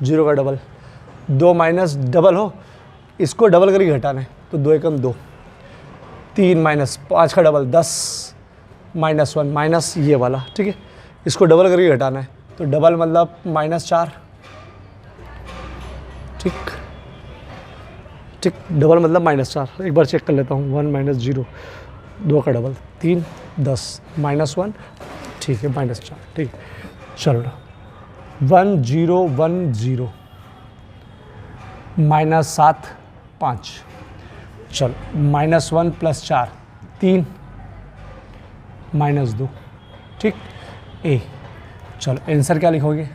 0 का डबल, 2 माइनस डबल हो, इसको डबल करके घटाना है, तो 2 एकम 2, 3 माइनस 5 का डबल 10, -1 माइनस ये वाला। ठीक है, इसको डबल करके घटाना है, तो डबल मतलब -4। ठीक ठीक, डबल मतलब -4। एक बार चेक कर लेता हूँ, 1 - 0, 2 का डबल 3 10, -1, ठीक है, -4। ठीक है, चलो 1 0 1 0, -7 5, चलो -1 + 4 3, -2। ठीक, ए, चलो आंसर क्या लिखोगे,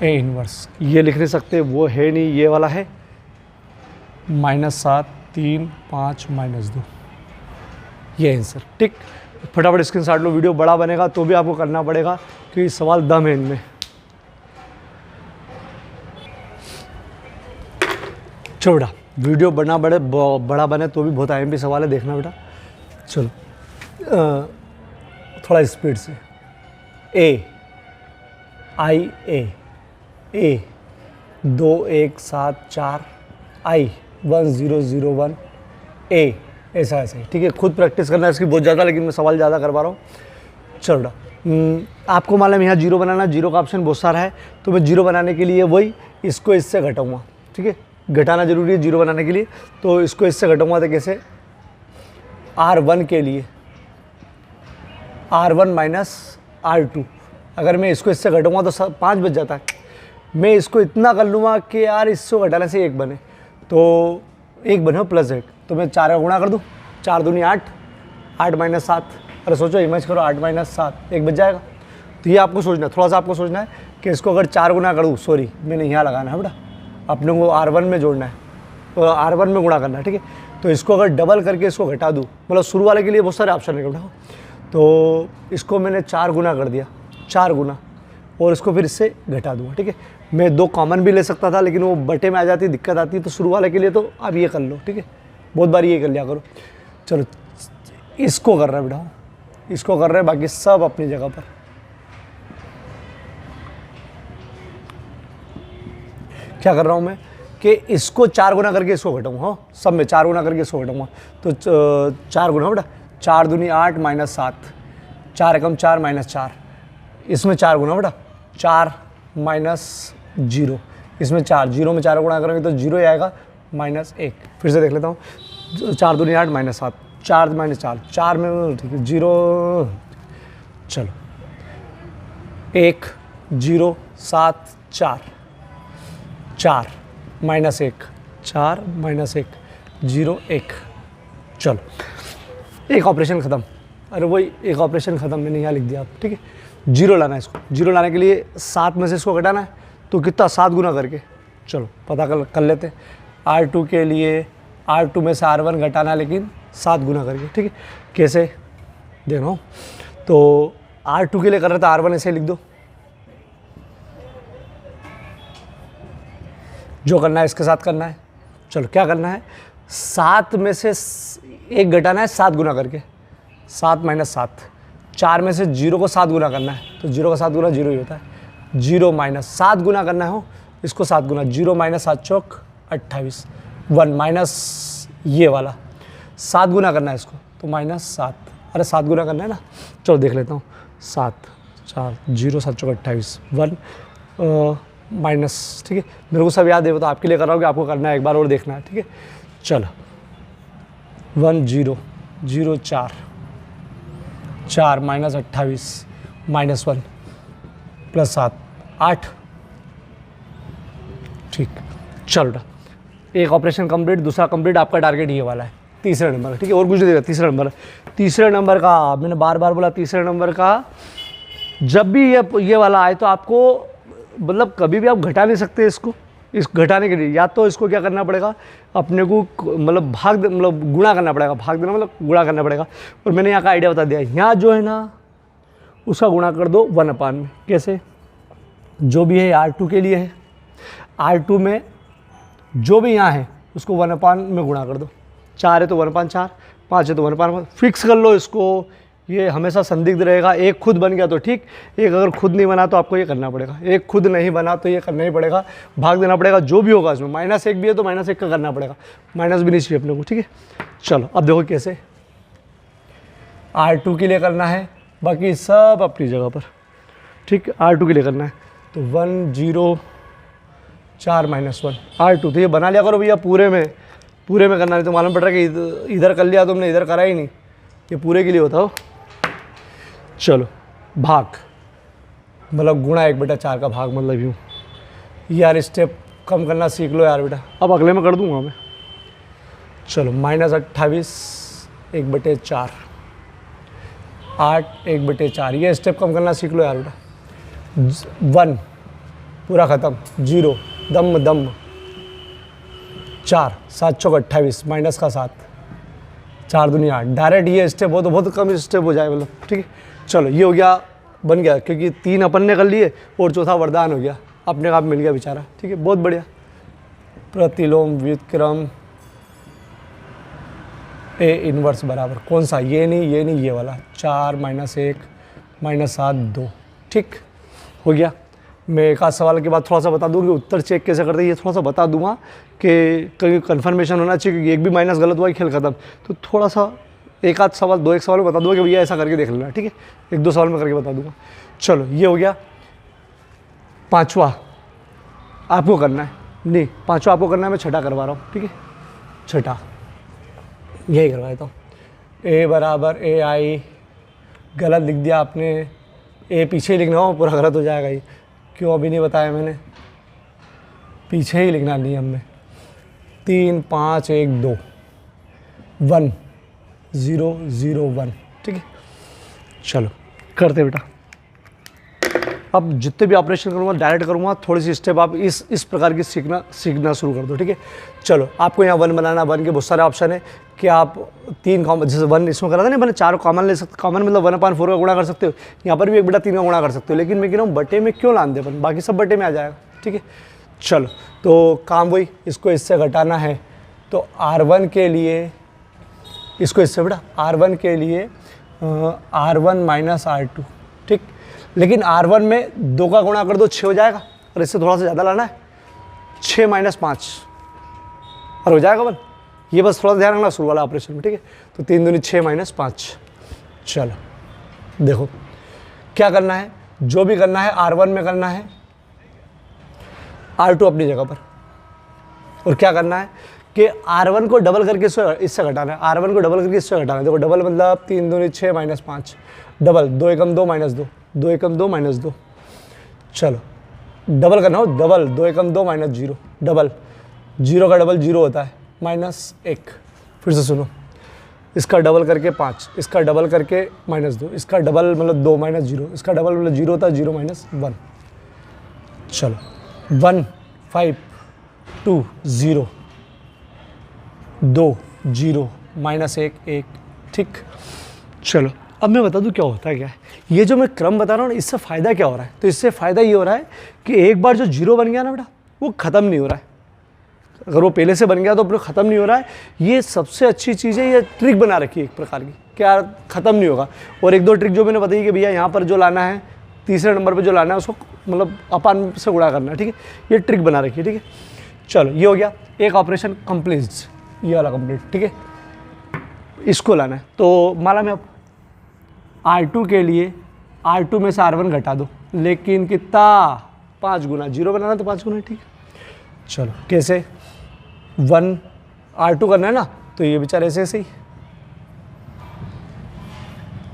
ए इनवर्स। ये लिख नहीं सकते, वो है नहीं, ये वाला है, -7 3 5 -2, ये आंसर। ठीक, फटाफट स्क्रीनशॉट लो, वीडियो बड़ा बनेगा तो भी आपको करना पड़ेगा क्योंकि सवाल दम है इनमें। चलो बेटा, वीडियो बड़ा बने तो भी बहुत IMP सवाल है, देखना बेटा। चलो थोड़ा स्पीड से, ए आई ए 2 1 7 4 आई 1 0 0 1 ए, ऐसा ऐसा ही। ठीक है, खुद प्रैक्टिस करना है इसकी बहुत ज़्यादा, लेकिन मैं सवाल ज़्यादा करवा रहा हूँ। चलो बेटा, आपको मालूम है यहाँ 0 बनाना, 0 का ऑप्शन बहुत सारा है, तो मैं 0 बनाने के लिए वही इसको इससे घटाऊँगा। ठीक है, घटाना जरूरी है 0 बनाने के लिए, तो इसको इससे घटाऊँगा। तो कैसे, R1 के लिए R1 - R2, अगर मैं इसको इससे घटाऊँगा तो 5 बच जाता है। मैं इसको इतना कर लूँगा कि यार इसको घटाने से 1 बने, तो 1 बने +1, तो मैं 4 का गुणा कर दूँ, 4 दूनी 8, 8 - 7, अरे सोचो इमेज करो, 8 - 7 1 बच जाएगा। तो ये आपको सोचना है, थोड़ा सा आपको सोचना है कि इसको अगर 4 गुना कर दूँ, सॉरी मैंने यहाँ लगाना है बेटा, अपने को R1 में जोड़ना है, तो R1 में गुणा करना है। ठीक है, तो इसको अगर डबल करके इसको घटा दूँ, मतलब शुरू वाले के लिए बहुत सारे ऑप्शन है बेटा, तो इसको मैंने 4 गुना कर दिया, 4 गुना, और इसको फिर इससे घटा दूँगा। ठीक है, मैं 2 कॉमन भी ले सकता था, लेकिन वो बटे में आ जाती, दिक्कत आती है, तो शुरू वाले के लिए तो आप ये कर लो। ठीक है, बहुत बार ये कर लिया करो। चलो इसको कर रहा है बेटा, इसको कर रहे हैं, बाकी सब अपनी जगह पर। क्या कर रहा हूँ मैं कि इसको 4 गुना करके इसको घटाऊँगा, हाँ सब में 4 गुना करके इसको घटाऊँगा, तो 4 गुना बेटा, 4 दूनी 8 -7, 4 एकम 4 -4, इसमें 4 गुना बेटा, 4 - 0, इसमें 4, 0 में 4 गुणा करेंगे तो 0 ही आएगा, -1। फिर से देख लेता हूँ, 4 दूनी 8 -7, 4 -4, 4 में ठीक है 0, चलो 1 0 7 4, 4 -1, 4 -1 0 1, चलो एक ऑपरेशन ख़त्म। अरे वही एक ऑपरेशन ख़त्म, मैंने यहाँ लिख दिया आप। ठीक है, 0 लाना है, इसको 0 लाने के लिए 7 में से इसको घटाना है, तो कितना 7 गुना करके, चलो पता कर लेते हैं। R2 के लिए R2 में से R1 घटाना है, लेकिन 7 गुना करके। ठीक है, कैसे देख रहा हूँ, तो R2 के लिए कर रहे थे, R1 ऐसे लिख दो, जो करना है इसके साथ करना है। चलो क्या करना है, 7 में से 1 घटाना है 7 गुना करके, 7 - 7, 4 में से 0 को 7 गुना करना है, तो 0 का 7 गुना 0 ही होता है। 0 माइनस 7 गुना करना हो, इसको 7 गुना, 0 माइनस 7 चौक 28, 1 माइनस ये वाला 7 गुना करना है इसको, तो -7, अरे 7 गुना करना है ना, चलो देख लेता हूँ। 7 4 0 7 चौक 28, 1 माइनस, ठीक है, मेरे को सब याद है, वो तो आपके लिए कर रहा हूँ कि आपको करना है, एक बार और देखना है, ठीक है। चलो 1 0 0 4 4 माइनस 28 -1 प्लस 7 8, ठीक। चलो एक ऑपरेशन कंप्लीट, दूसरा कंप्लीट, आपका टारगेट ये वाला है, तीसरे नंबर का, ठीक है, और कुछ नहीं देगा। तीसरे नंबर का मैंने बार बार बोला, तीसरे नंबर का जब भी ये वाला आए तो आपको मतलब कभी भी आप घटा नहीं सकते इसको। इस घटाने के लिए या तो इसको क्या करना पड़ेगा, अपने को मतलब गुणा करना पड़ेगा, भाग देना मतलब गुणा करना पड़ेगा। और मैंने यहाँ का आइडिया बता दिया, यहाँ जो है ना उसका गुणा कर दो 1/, में कैसे, जो भी है R2 के लिए है, R2 में जो भी यहाँ है उसको 1/, में गुणा कर दो। 4 है तो 1/4, 5 है तो 1/5, फिक्स कर लो इसको, ये हमेशा संदिग्ध रहेगा। एक खुद बन गया तो ठीक, एक अगर खुद नहीं बना तो आपको ये करना पड़ेगा, एक खुद नहीं बना तो ये करना ही पड़ेगा, भाग देना पड़ेगा, जो भी होगा इसमें। -1 भी है तो -1 का करना पड़ेगा, माइनस भी नहीं चाहिए अपने को, ठीक है। चलो अब देखो कैसे, R2 के लिए करना है, बाकी सब अपनी जगह पर, ठीक। R2 के लिए करना है तो 1 0 4 -1 R2, तो ये बना लिया करो भैया, पूरे में करना, नहीं तो मालूम पड़ रहा है कि इधर कर लिया तुमने, इधर करा ही नहीं, ये पूरे के लिए होता हो। चलो भाग मतलब गुणा 1/4 का भाग, मतलब यूँ। यार स्टेप कम करना सीख लो यार बेटा, अब अगले में कर दूंगा मैं। चलो -28 1/4, 8 1/4, ये स्टेप कम करना सीख लो यार बेटा। 1 पूरा ख़त्म, 0 दम 4 7 चौक 28 माइनस का 7, 4 दूनी 8, डायरेक्ट ये स्टेप हो तो बहुत कम स्टेप हो जाए, मतलब ठीक है। चलो ये हो गया, बन गया, क्योंकि 3 अपन ने कर लिए और चौथा वरदान हो गया, अपने आप मिल गया बेचारा, ठीक है, बहुत बढ़िया। प्रतिलोम व्युत्क्रम ए इनवर्स बराबर कौन सा, ये नहीं ये वाला, 4 -1 -7 2, ठीक हो गया। मैं एक आध सवाल के बाद थोड़ा सा बता दूँ कि उत्तर चेक कैसे करते हैं, ये थोड़ा सा बता दूंगा कि कहीं कन्फर्मेशन होना चाहिए कि एक भी माइनस गलत हुआ है, खेल खत्म। तो थोड़ा सा एक आध सवाल, 2 एक सवाल में बता दूंगा कि भैया ऐसा करके देख लेना, ठीक है, 1-2 सवाल में करके बता दूंगा। चलो ये हो गया। 5वां आपको करना है, नहीं 5वां आपको करना है, मैं 6ठा करवा रहा हूँ, ठीक है, 6ठा यही करवा देता हूँ। ए बराबर AI, गलत लिख दिया आपने, ए पीछे ही लिखना हो, पूरा गलत हो जाएगा ये, क्यों अभी नहीं बताया मैंने, पीछे ही लिखना नियम में। 3 5 1 2 1 0 0 1, ठीक है। चलो करते बेटा। अब जितने भी ऑपरेशन करूँगा डायरेक्ट करूँगा, थोड़ी सी स्टेप आप इस प्रकार की सीखना शुरू कर दो, ठीक है। चलो आपको यहाँ 1 बनाना, 1 के बहुत सारे ऑप्शन है कि आप 3 कॉमन, जैसे 1 इसमें करा था ना मैंने, 4 कॉमन ले सकते, कॉमन मतलब 1/4 का गुणा कर सकते हो, यहाँ पर भी 1/3 का गुणा कर सकते हो, लेकिन मैं कह रहा हूँ बटे में क्यों लान दे अपन, बाकी सब बटे में आ जाएगा, ठीक है। चलो तो काम वही, इसको इससे घटाना है तो R1 के लिए, इसको इससे बेटा R1 के लिए R1 - R2, ठीक। लेकिन R1 में 2 का गुणा कर दो 6 हो जाएगा, और इससे थोड़ा सा ज़्यादा लाना है, 6 - 5 और हो जाएगा 1। ये बस थोड़ा ध्यान रखना शुरू वाला ऑपरेशन में, ठीक है। तो 3 दूनी 6 - 5। चलो देखो क्या करना है, जो भी करना है R1 में करना है, R2 अपनी जगह पर, और क्या करना है कि R1 को डबल करके इससे घटाना है, R1 को डबल करके इससे घटाना है। देखो डबल मतलब 3 दूनी 6 - 5, डबल 2 एकम 2 - 2, 2 एकम 2 - 2। चलो डबल करना हो, डबल 2 एकम 2 - 0, डबल 0 का डबल 0 होता है -1। फिर से सुनो, इसका डबल करके 5, इसका डबल करके -2, इसका डबल मतलब 2 - 0, इसका डबल मतलब 0 होता है 0 - 1। चलो 1 5 2 0 2 0 -1 1, ठीक। चलो अब मैं बता दूं क्या होता है, क्या है ये जो मैं क्रम बता रहा हूँ ना, इससे फ़ायदा क्या हो रहा है, तो इससे फ़ायदा ये हो रहा है कि एक बार जो 0 बन गया ना बेटा, वो ख़त्म नहीं हो रहा है, अगर वो पहले से बन गया तो फिर ख़त्म नहीं हो रहा है। ये सबसे अच्छी चीज़ है, ये ट्रिक बना रखी है एक प्रकार की, क्या ख़त्म नहीं होगा। और एक दो ट्रिक जो मैंने बताई कि भैया यहाँ पर जो लाना है, तीसरे नंबर पे जो लाना है उसको मतलब अपान से गुणा करना है, ठीक है, ये ट्रिक बना रखी है, ठीक है। चलो ये हो गया, एक ऑपरेशन कंप्लीट, ये वाला कंप्लीट, ठीक है। इसको लाना है तो माला में अब R2 के लिए R2 में से R1 घटा दो, लेकिन कितना 5 गुना, 0 बनाना तो 5 गुना, ठीक है। चलो कैसे, 1 R2 करना है ना, तो ये बेचारे ऐसे ऐसे ही,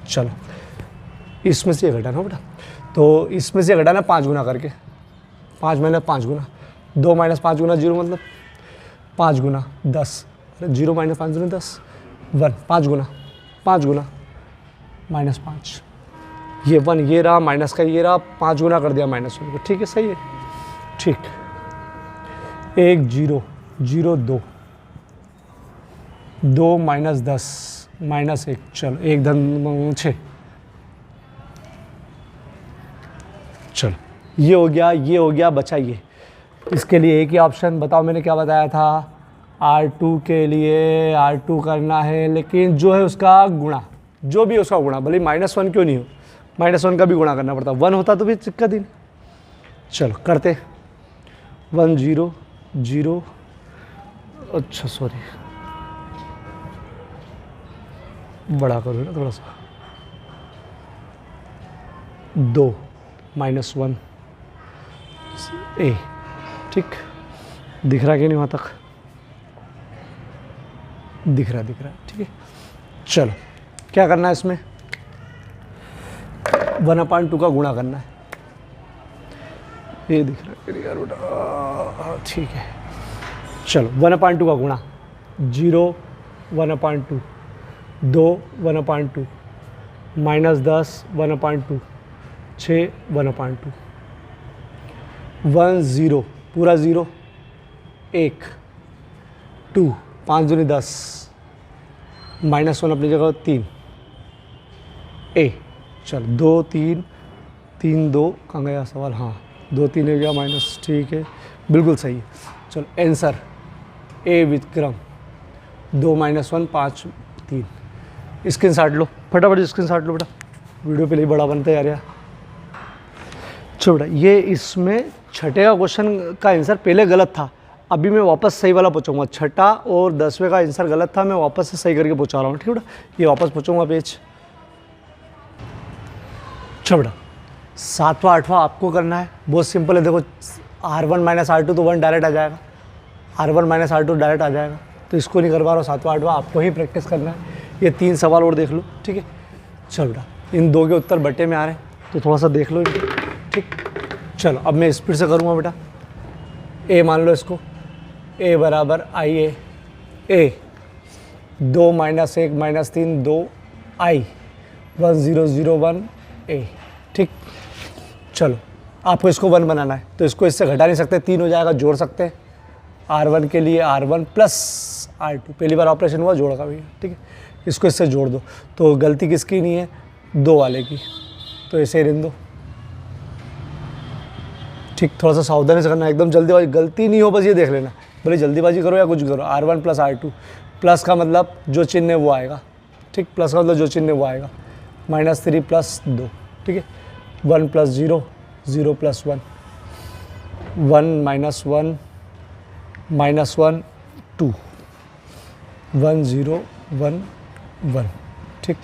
चलो इसमें से ये घटाना बेटा, तो इसमें से घटाना 5 गुना करके, 5 माइनस 5 गुना, 2 माइनस 5 गुना 0 मतलब 5 गुना 10, 0 माइनस 5 गुना 10, 1 5 गुना -5, ये 1 ये रहा, माइनस का ये रहा, 5 गुना कर दिया -1 को, ठीक है, सही है, ठीक। 1 0 0 2 2 माइनस 10 -1, चलो 1 धन 6, चलो ये हो गया, ये हो गया, बचा ये। इसके लिए एक ही ऑप्शन, बताओ मैंने क्या बताया था, R2 के लिए R2 करना है, लेकिन जो है उसका गुणा, जो भी उसका गुणा, भले -1 क्यों नहीं हो, -1 का भी गुणा करना पड़ता, 1 होता तो भी दिक्कत ही नहीं। चलो करते, 1 0 0, अच्छा सॉरी बड़ा करो ना थोड़ा सा, 2 -1 A, ठीक, दिख रहा कि नहीं वहाँ तक, दिख रहा, ठीक है। चलो क्या करना है इसमें, 1/2 का गुणा करना है, ये दिख रहा है यार बेटा, ठीक है। चलो 1/2 का गुणा, 0 1/2, 2 1/2, -10 1/2, 6 1/2, 1 0 पूरा 0, 1 2 5 दूनी 10, -1 अपनी जगह 3 A, चलो 2 3 3 2 कहाँ गया सवाल, हाँ 2 3 हो गया माइनस, ठीक है, बिल्कुल सही है। चलो आंसर A विक्रम, 2 -1 5 3, स्क्रीनशॉट लो फटाफट, स्क्रीनशॉट लो बेटा, वीडियो पे लिए बड़ा बनता है यार। चलो बेटा, ये इसमें छठे का क्वेश्चन का आंसर पहले गलत था, अभी मैं वापस सही वाला पूछूंगा। छठा और 10वें का आंसर गलत था, मैं वापस से सही करके पूछा रहा हूँ, ठीक है बेटा, ये वापस पूछूंगा पेज। चलो बेटा, 7वां 8वां आपको करना है, बहुत सिंपल है, देखो R1 - R2 तो 1 डायरेक्ट आ जाएगा, R1 - R2 डायरेक्ट आ जाएगा, तो इसको नहीं करवा रहा हूँ। 7वां 8वां आपको ही प्रैक्टिस करना है, ये 3 सवाल और देख लो, ठीक है। चलो बेटा, इन 2 के उत्तर बट्टे में आ रहे हैं, तो थोड़ा सा देख लो, ठीक। चलो अब मैं स्पीड से करूँगा बेटा, A मान लो इसको, A बराबर IA, A 2 - 1 -3 2 I 1 0 0 1 A, ठीक। चलो आपको इसको 1 बनाना है, तो इसको इससे घटा नहीं सकते, 3 हो जाएगा, जोड़ सकते हैं। R1 के लिए R1 + R2, पहली बार ऑपरेशन हुआ जोड़ का भैया, ठीक है, इसको इससे जोड़ दो, तो गलती किसकी नहीं है, 2 वाले की, तो ऐसे ही रहने दो, ठीक। थोड़ा सा सावधानी से करना, एकदम जल्दीबाजी, गलती नहीं हो, बस ये देख लेना, भले जल्दीबाजी करो या कुछ करो। R1 + R2, प्लस का मतलब जो चिन्ह है वो आएगा, ठीक, प्लस का मतलब जो चिन्ह है वो आएगा, -3 + 2, ठीक है, 1 + 0 0 + 1 1 -1 2 1 0 1 1, ठीक।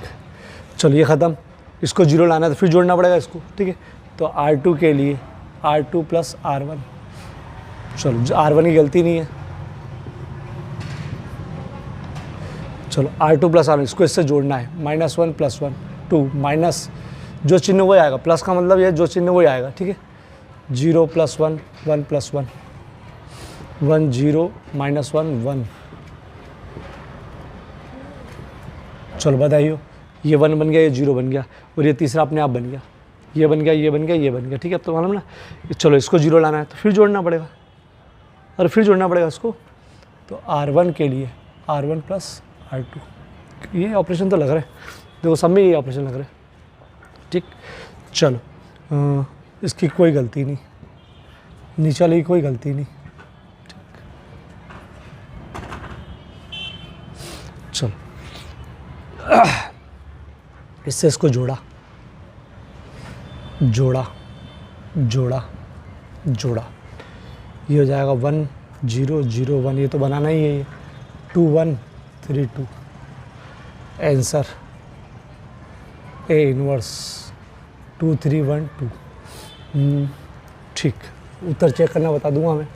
चलो ये ख़त्म, इसको 0 लाना है तो फिर जोड़ना पड़ेगा इसको, ठीक है। तो R2 के लिए R2 + R1, चलो R1 की गलती नहीं है, चलो R2 + R1, इसको इससे जोड़ना है, -1 + 1 2, माइनस जो चिन्ह वही आएगा, प्लस का मतलब ये जो चिन्ह वही आएगा, ठीक है। 0 + 1 1 + 1 1 0 -1 1, चलो बताइए, ये 1 बन गया, ये 0 बन गया, और ये तीसरा अपने आप बन गया, ये बन गया, ये बन गया, ये बन गया, ठीक है। अब तो मालूम ना, चलो इसको 0 लाना है तो फिर जोड़ना पड़ेगा, और फिर जोड़ना पड़ेगा इसको, तो R1 के लिए R1 + R2, ये ऑपरेशन तो लग रहा है, देखो सब में ये ऑपरेशन लग रहा है, ठीक। चलो इसकी कोई गलती नहीं, नीचे वाली की कोई गलती नहीं, ठीक। इससे इसको जोड़ा जोड़ा जोड़ा जोड़ा, ये हो जाएगा 1 0 0 1, ये तो बनाना ही है, ये 2 1 3 2। Answer A inverse 2 3 1 2। ठीक, उत्तर चेक करना बता दूंगा मैं,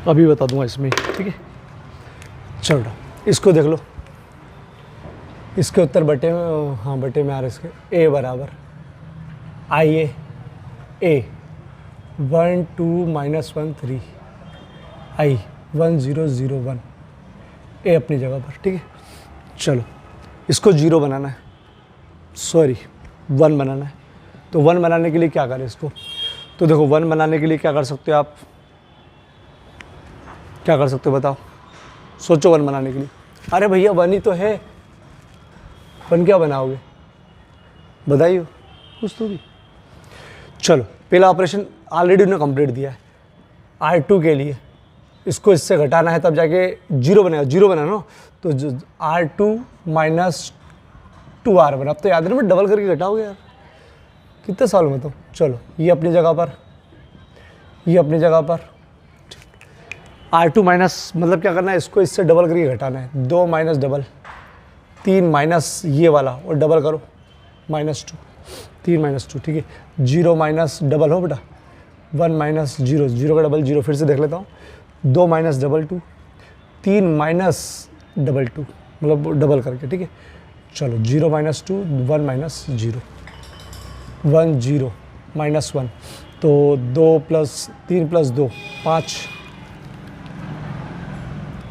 अभी बता दूंगा इसमें, ठीक है। चलो इसको देख लो, इसके उत्तर बटे में, हाँ बटे में आ रहे इसके, ए बराबर आइए ए 1 2 -1 3 आई 1 0 0 1, ए अपनी जगह पर, ठीक है। चलो इसको 0 बनाना है, सॉरी 1 बनाना है, तो 1 बनाने के लिए क्या करें इसको, तो देखो 1 बनाने के लिए क्या कर सकते हो आप, क्या कर सकते हो बताओ, सोचो 1 बनाने के लिए। अरे भैया 1 ही तो है, 1 क्या बनाओगे, बताइए कुछ तो भी। चलो पहला ऑपरेशन ऑलरेडी उन्होंने कंप्लीट दिया है, R2 के लिए इसको इससे घटाना है तब जाके 0 बनेगा, 0 बनाना ना, तो R2 - 2R1, अब तो याद है ना, डबल करके घटाओगे यार, कितने सालों में तो। चलो ये अपनी जगह पर, ये अपनी जगह पर, R2 माइनस मतलब क्या करना है, इसको इससे डबल करके घटाना है, 2 माइनस डबल 3 माइनस ये वाला और डबल करो -2, 3 - 2, ठीक है। 0 माइनस डबल हो बेटा, 1 माइनस 0, 0 का डबल 0, फिर से देख लेता हूँ, 2 माइनस डबल 2, 3 माइनस डबल 2, मतलब डबल करके, ठीक है। चलो 0 - 2 1 माइनस 0, 1 0 -1, तो 2 + 3 + 2 5,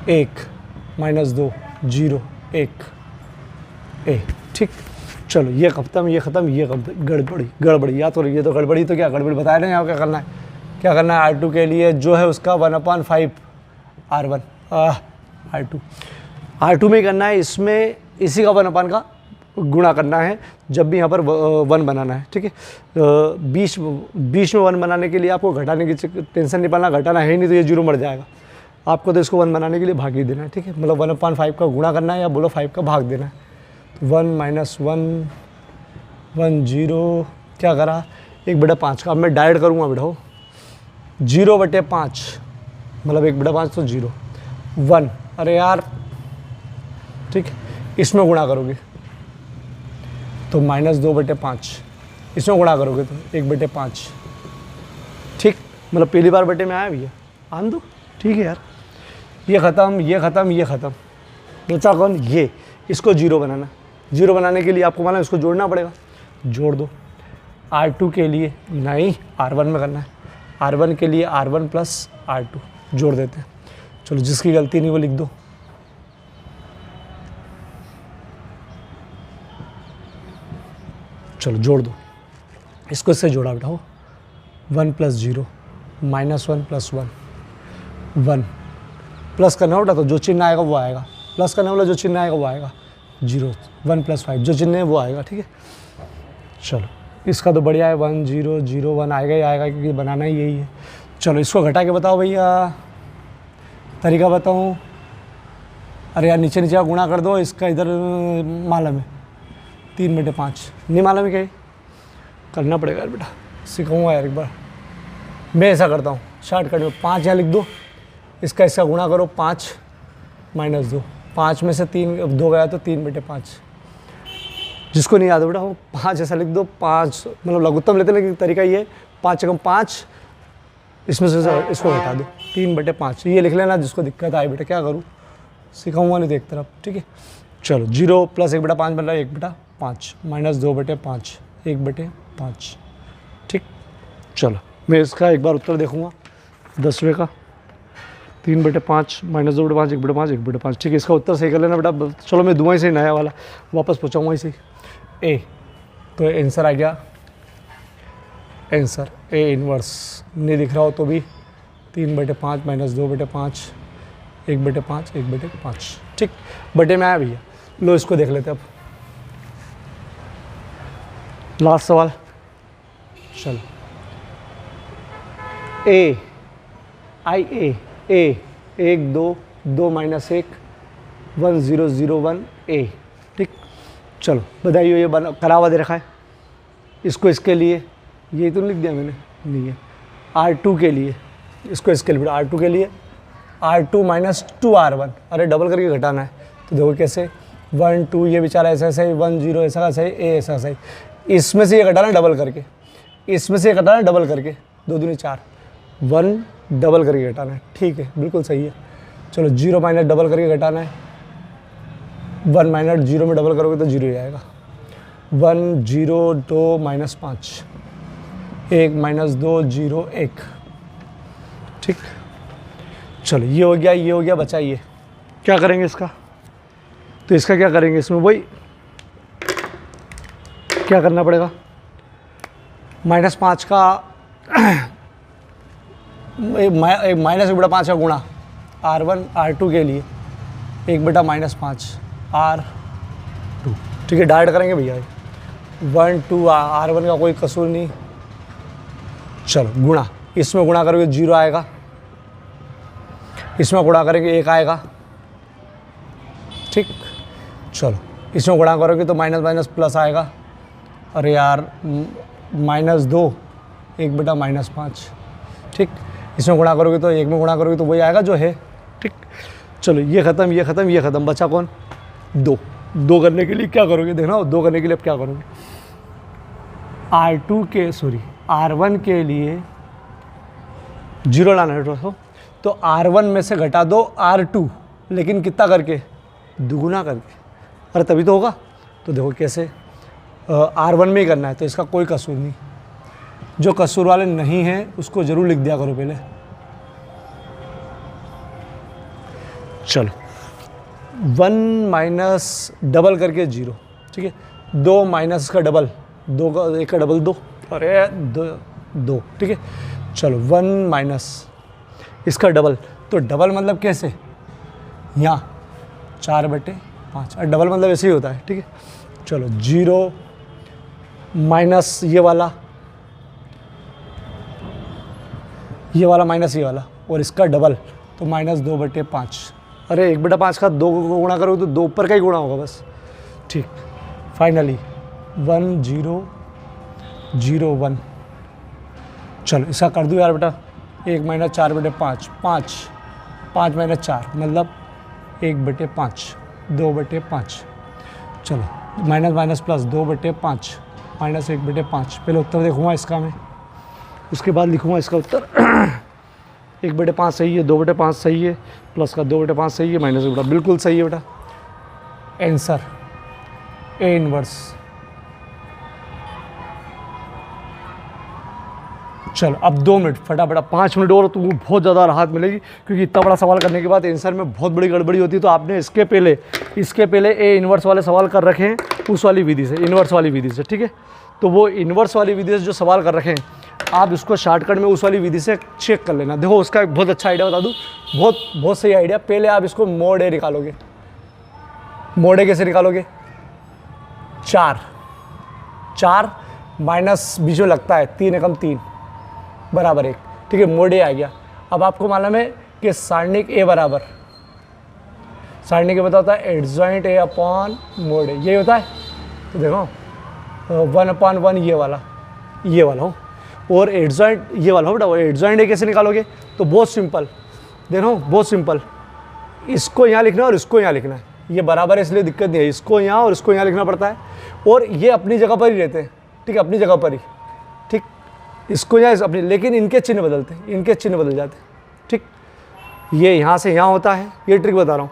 1 -2 0 1 ए, ठीक। चलो ये खत्म, ये खत्म, ये गड़बड़ी, या तो ये तो गड़बड़ी, तो क्या गड़बड़ी बताया ना, यहाँ क्या करना है, क्या करना है, R2 के लिए जो है उसका 1/5 R1 R2 में करना है, इसमें इसी का 1 का गुणा करना है जब भी यहाँ पर 1 बनाना है, ठीक है। बीच में 1 बनाने के लिए आपको घटाने की टेंशन नहीं पाना, घटाना है ही नहीं तो ये 0 मर जाएगा, आपको तो इसको 1 बनाने के लिए भाग ही देना है, ठीक है, मतलब 1/5 का गुणा करना है या बोलो 5 का भाग देना है। 1 - 1 1 0, क्या करा, 1/5 का, अब मैं डायरेक्ट करूँगा बेटा, 0/5 मतलब 1/5 तो 0 1, अरे यार ठीक, इसमें गुणा करोगे तो -2/5, इसमें गुणा करोगे तो 1/5, ठीक, मतलब पहली बार बटे में आया भैया, आन दो, ठीक है यार। ये ख़त्म, ये ख़त्म, ये ख़त्म, बचा कौन, ये, इसको 0 बनाना, 0 बनाने के लिए आपको मालूम इसको जोड़ना पड़ेगा, जोड़ दो। R2 के लिए नहीं, R1 में करना है, R1 के लिए R1 + R2 जोड़ देते हैं। चलो जिसकी गलती नहीं वो लिख दो, चलो जोड़ दो, इसको इससे जोड़ा बेटा, 1 + 0 -1 + 1 1, प्लस करना बेटा तो जो चिन्ह आएगा वो आएगा, प्लस करने वाला जो चिन्ह आएगा वो आएगा, 0 1 + 5 जो चिन्ह है वो आएगा, ठीक है। चलो इसका तो बढ़िया है, 1 0 0 1 आएगा ही आएगा क्योंकि बनाना ही यही है। चलो इसको घटा के बताओ भैया, तरीका बताऊँ, अरे यार नीचे नीचे गुणा कर दो, इसका इधर मालूम है 3/5, नहीं मालूम है क्या, करना पड़ेगा यार बेटा, सिखाऊंगा यार एक बार, मैं ऐसा करता हूँ शॉर्टकट में, 5 यहाँ लिख दो, इसका गुणा करो, 5 - 2, 5 में से 3 2 गया तो 3/5, जिसको नहीं याद है बेटा वो 5 ऐसा लिख दो, 5 मतलब लघुत्तम लेते, लेकिन तरीका ये 5 × 5, इसमें से इसको घटा दो, 3/5, ये लिख लेना, जिसको दिक्कत आए बेटा, क्या करूँ सिखाऊंगा नहीं तो एक तरफ, ठीक है। चलो 0 + 1/5 बन रहा है 1/5, -2/5 1/5, ठीक। चलो मैं इसका एक बार उत्तर देखूंगा 10वें का, 3/5 -2/5 1/5 1/5, ठीक है, इसका उत्तर सही कर लेना बेटा। चलो मैं दूंगा ही सही, नया वाला वापस पहुँचाऊँगा इसे ए, तो आंसर आ गया, आंसर ए इनवर्स, नहीं दिख रहा हो तो भी 3/5 -2/5 1/5 1/5, ठीक, बटे में आया भैया। लो इसको देख लेते अब, लास्ट सवाल, चलो ए आई ए 1 2 2 - 1 1 0 0 1 ए, ठीक। चलो बताइए, ये बना करा हुआ दे रखा है, इसको इसके लिए, ये तो लिख दिया मैंने, नहीं है R2 के लिए, इसको इसके लिए R2 के लिए R2 माइनस 2R1, अरे डबल करके घटाना है, तो देखो कैसे 1 2, ये बेचारा ऐसा ऐसा ही 1 0 ऐसा ऐसा ही, ए ऐसा ऐसा ही, इसमें से ये घटाना है डबल करके, इसमें से ये घटाना है डबल करके, 2 दूनी 4, 1 डबल करके घटाना है, ठीक है बिल्कुल सही है। चलो 0 माइनस डबल करके घटाना है, 1 माइनस 0 में डबल करोगे तो 0 ही आएगा, 1 0 2 माइनस 5, 1 माइनस 2 0 1, ठीक। चलो ये हो गया, ये हो गया, बचा ये, क्या करेंगे इसका, तो इसका क्या करेंगे, इसमें वही क्या करना पड़ेगा, -5 का -1/5 का गुणा R1 R2 के लिए 1/-5 R2, ठीक है, डायरेक्ट करेंगे भैया, 1 2 R1 का कोई कसूर नहीं, चलो गुणा, इसमें गुणा करोगे 0 आएगा, इसमें गुणा करेंगे 1 आएगा, ठीक। चलो इसमें गुणा करोगे तो माइनस माइनस प्लस आएगा, अरे यार -2 1/-5, ठीक। इसमें गुणा करोगे तो 1 में गुणा करोगे तो वही आएगा जो है, ठीक। चलो ये ख़त्म, ये ख़त्म, ये ख़त्म, बचा कौन, 2 करने के लिए क्या करोगे, देखना 2 करने के लिए अब क्या करोगे, R1 के लिए 0 लाना है, तो R1 में से घटा दो R2, लेकिन कितना करके, दुगुना करके, अरे तभी तो होगा, तो देखो कैसे, R1 में ही करना है, तो इसका कोई कसूर नहीं, जो कसूर वाले नहीं हैं उसको ज़रूर लिख दिया करो पहले। चलो 1 माइनस डबल करके 0, ठीक है, 2 माइनस का डबल, 2 का 1 का डबल 2, अरे 2, ठीक है। चलो 1 माइनस इसका डबल, तो डबल मतलब कैसे, यहाँ 4/5, और डबल मतलब ऐसे ही होता है, ठीक है। चलो 0 माइनस ये वाला माइनस ये वाला, और इसका डबल, तो -2/5, अरे 1/5 का 2 को गुणा करोगे तो 2 ऊपर का ही गुणा होगा बस, ठीक। फाइनली 1 0 0 1, चलो इसका कर दूँ यार बेटा, 1 माइनस 4/5, 5 माइनस 4 मतलब 1/5, 2/5, चलो माइनस माइनस प्लस 2/5 माइनस 1/5, पहले उत्तर देखूँगा इसका मैं, उसके बाद लिखूँगा इसका उत्तर। 1/5 सही है, 2/5 सही है, प्लस का 2/5 सही है, माइनस बेटा बिल्कुल सही है बेटा, आंसर A इनवर्स। चलो अब 2 मिनट फटाफट, 5 मिनट और तुमको बहुत ज़्यादा राहत मिलेगी, क्योंकि इतना बड़ा सवाल करने के बाद आंसर में बहुत बड़ी गड़बड़ी होती है। तो आपने इसके पहले ए इन्वर्स वाले सवाल कर रखे हैं उस वाली विधि से, इन्वर्स वाली विधि से, ठीक है। तो वो इन्वर्स वाली विधि से जो सवाल कर रखे हैं, आप इसको शॉर्टकट में उस वाली विधि से चेक कर लेना। देखो उसका एक बहुत अच्छा आइडिया बता दूँ, बहुत सही आइडिया। पहले आप इसको मोड ए निकालोगे। मोड ए कैसे निकालोगे, 4 माइनस बीच में लगता है, 3 एकम 3 बराबर 1, ठीक है, मोड ए आ गया। अब आपको मालूम है कि सारणिक ए बराबर, सारणिक ए होता है एडजॉइंट ए अपॉन मोड ए, ये होता है। तो देखो 1/1 ये वाला हो, और एडजॉइंट ये वाला हो बेटा। एडजॉइंट ए कैसे निकालोगे, तो बहुत सिंपल, देखो बहुत सिंपल, इसको यहाँ लिखना है और इसको यहाँ लिखना है। ये बराबर है इसलिए दिक्कत नहीं है, इसको यहाँ और इसको यहाँ लिखना पड़ता है, और ये अपनी जगह पर ही रहते हैं, ठीक है, अपनी जगह पर ही, ठीक। इसको यहाँ अपनी, लेकिन इनके चिन्ह बदलते हैं, इनके चिन्ह बदल जाते हैं, ठीक। ये यहाँ से यहाँ होता है, ये ट्रिक बता रहा हूँ।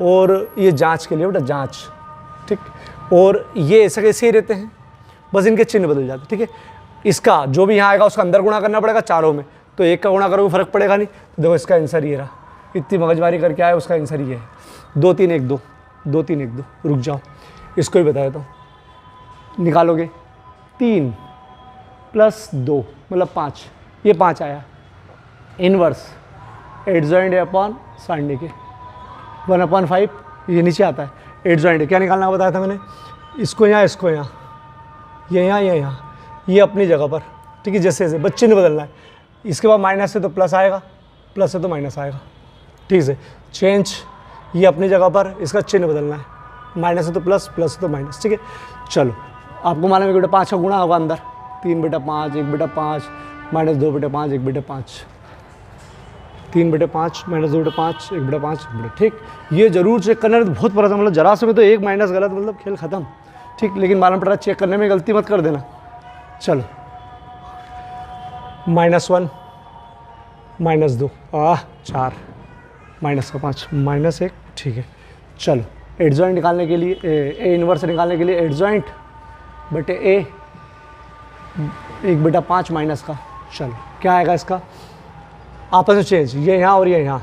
और ये जांच के लिए बेटा, जांच, ठीक। और ये ऐसे कैसे ही रहते हैं, बस इनके चिन्ह बदल जाते हैं, ठीक है। इसका जो भी यहाँ आएगा उसका अंदर गुणा करना पड़ेगा चारों में, तो 1 का गुणा करोगे फर्क पड़ेगा नहीं। तो देखो इसका आंसर ये रहा, इतनी मगजमारी करके आया, उसका आंसर ये है 2 3 1 2, 2 3 1 2। रुक जाओ, इसको ही बता देता हूँ। निकालोगे 3 प्लस 2 मतलब 5, ये 5 आया। इनवर्स एडजॉइंट ए अपॉन सारणिक ए, 1/5 ये नीचे आता है। एडजॉइंट ए क्या निकालना बताया था मैंने, इसको यहाँ, इसको यहाँ, ये यहाँ, ये यहाँ, ये अपनी जगह पर, ठीक है। जैसे जैसे बस चिन्ह बदलना है। इसके बाद माइनस से तो प्लस आएगा, प्लस से तो माइनस आएगा, ठीक है। चेंज, ये अपनी जगह पर, इसका चिन्ह बदलना है, माइनस है तो प्लस, प्लस है तो माइनस, ठीक है। चलो आपको मालूम है कि बेटा 5 का गुणा होगा अंदर, 3/5, 1/5, -2/5, 1/5, 3/5 -2/5, 1/5, 1/5, ठीक। ये जरूर चेक करना है, तो बहुत पता था, मतलब जरा से में तो एक माइनस गलत मतलब खेल खत्म, ठीक। लेकिन मालूम पड़ रहा है चेक करने में गलती मत कर देना। चलो -1 -2 4 -5 -1, ठीक है। चलो एडजॉइंट निकालने के लिए ए इनवर्स निकालने के लिए एडजॉइंट बटे ए 1/5 माइनस का, चलो क्या आएगा इसका आपस में चेंज, ये यहाँ और ये यहाँ,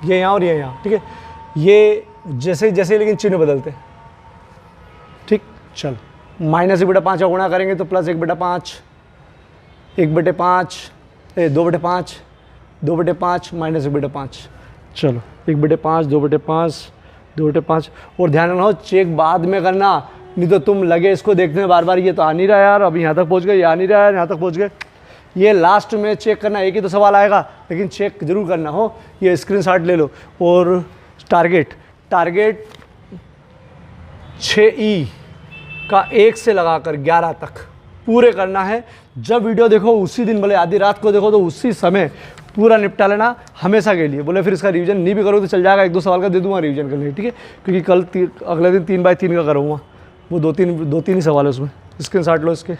ये यहाँ और ये यहाँ, ठीक है। ये जैसे जैसे लेकिन चिन्ह बदलते, ठीक। चलो -1/5 का गुणा करेंगे तो प्लस 1/5, 1/5, 2/5, 2/5 -1/5, चलो 1/5, 2/5, 2/5। और ध्यान रखना चेक बाद में करना, नहीं तो तुम लगे इसको देखने में बार बार, ये तो आ नहीं रहा यार, अभी यहाँ तक पहुँच गए, ये आ नहीं रहा यार, यहाँ तक पहुँच गए। ये लास्ट में चेक करना, एक ही तो सवाल आएगा लेकिन चेक जरूर करना हो। ये स्क्रीनशॉट ले लो। और टारगेट 6E का 1 से लगाकर 11 तक पूरे करना है। जब वीडियो देखो उसी दिन, भले आधी रात को देखो तो उसी समय पूरा निपटा लेना हमेशा के लिए। बोले फिर इसका रिवीजन नहीं भी करो तो चल जाएगा, 1-2 सवाल का दे दूंगा रिवीजन करने, ठीक है। क्योंकि कल अगले दिन 3x3 का करूँगा, वो दो तीन ही सवाल है उसमें। स्क्रीनशॉट लो इसके।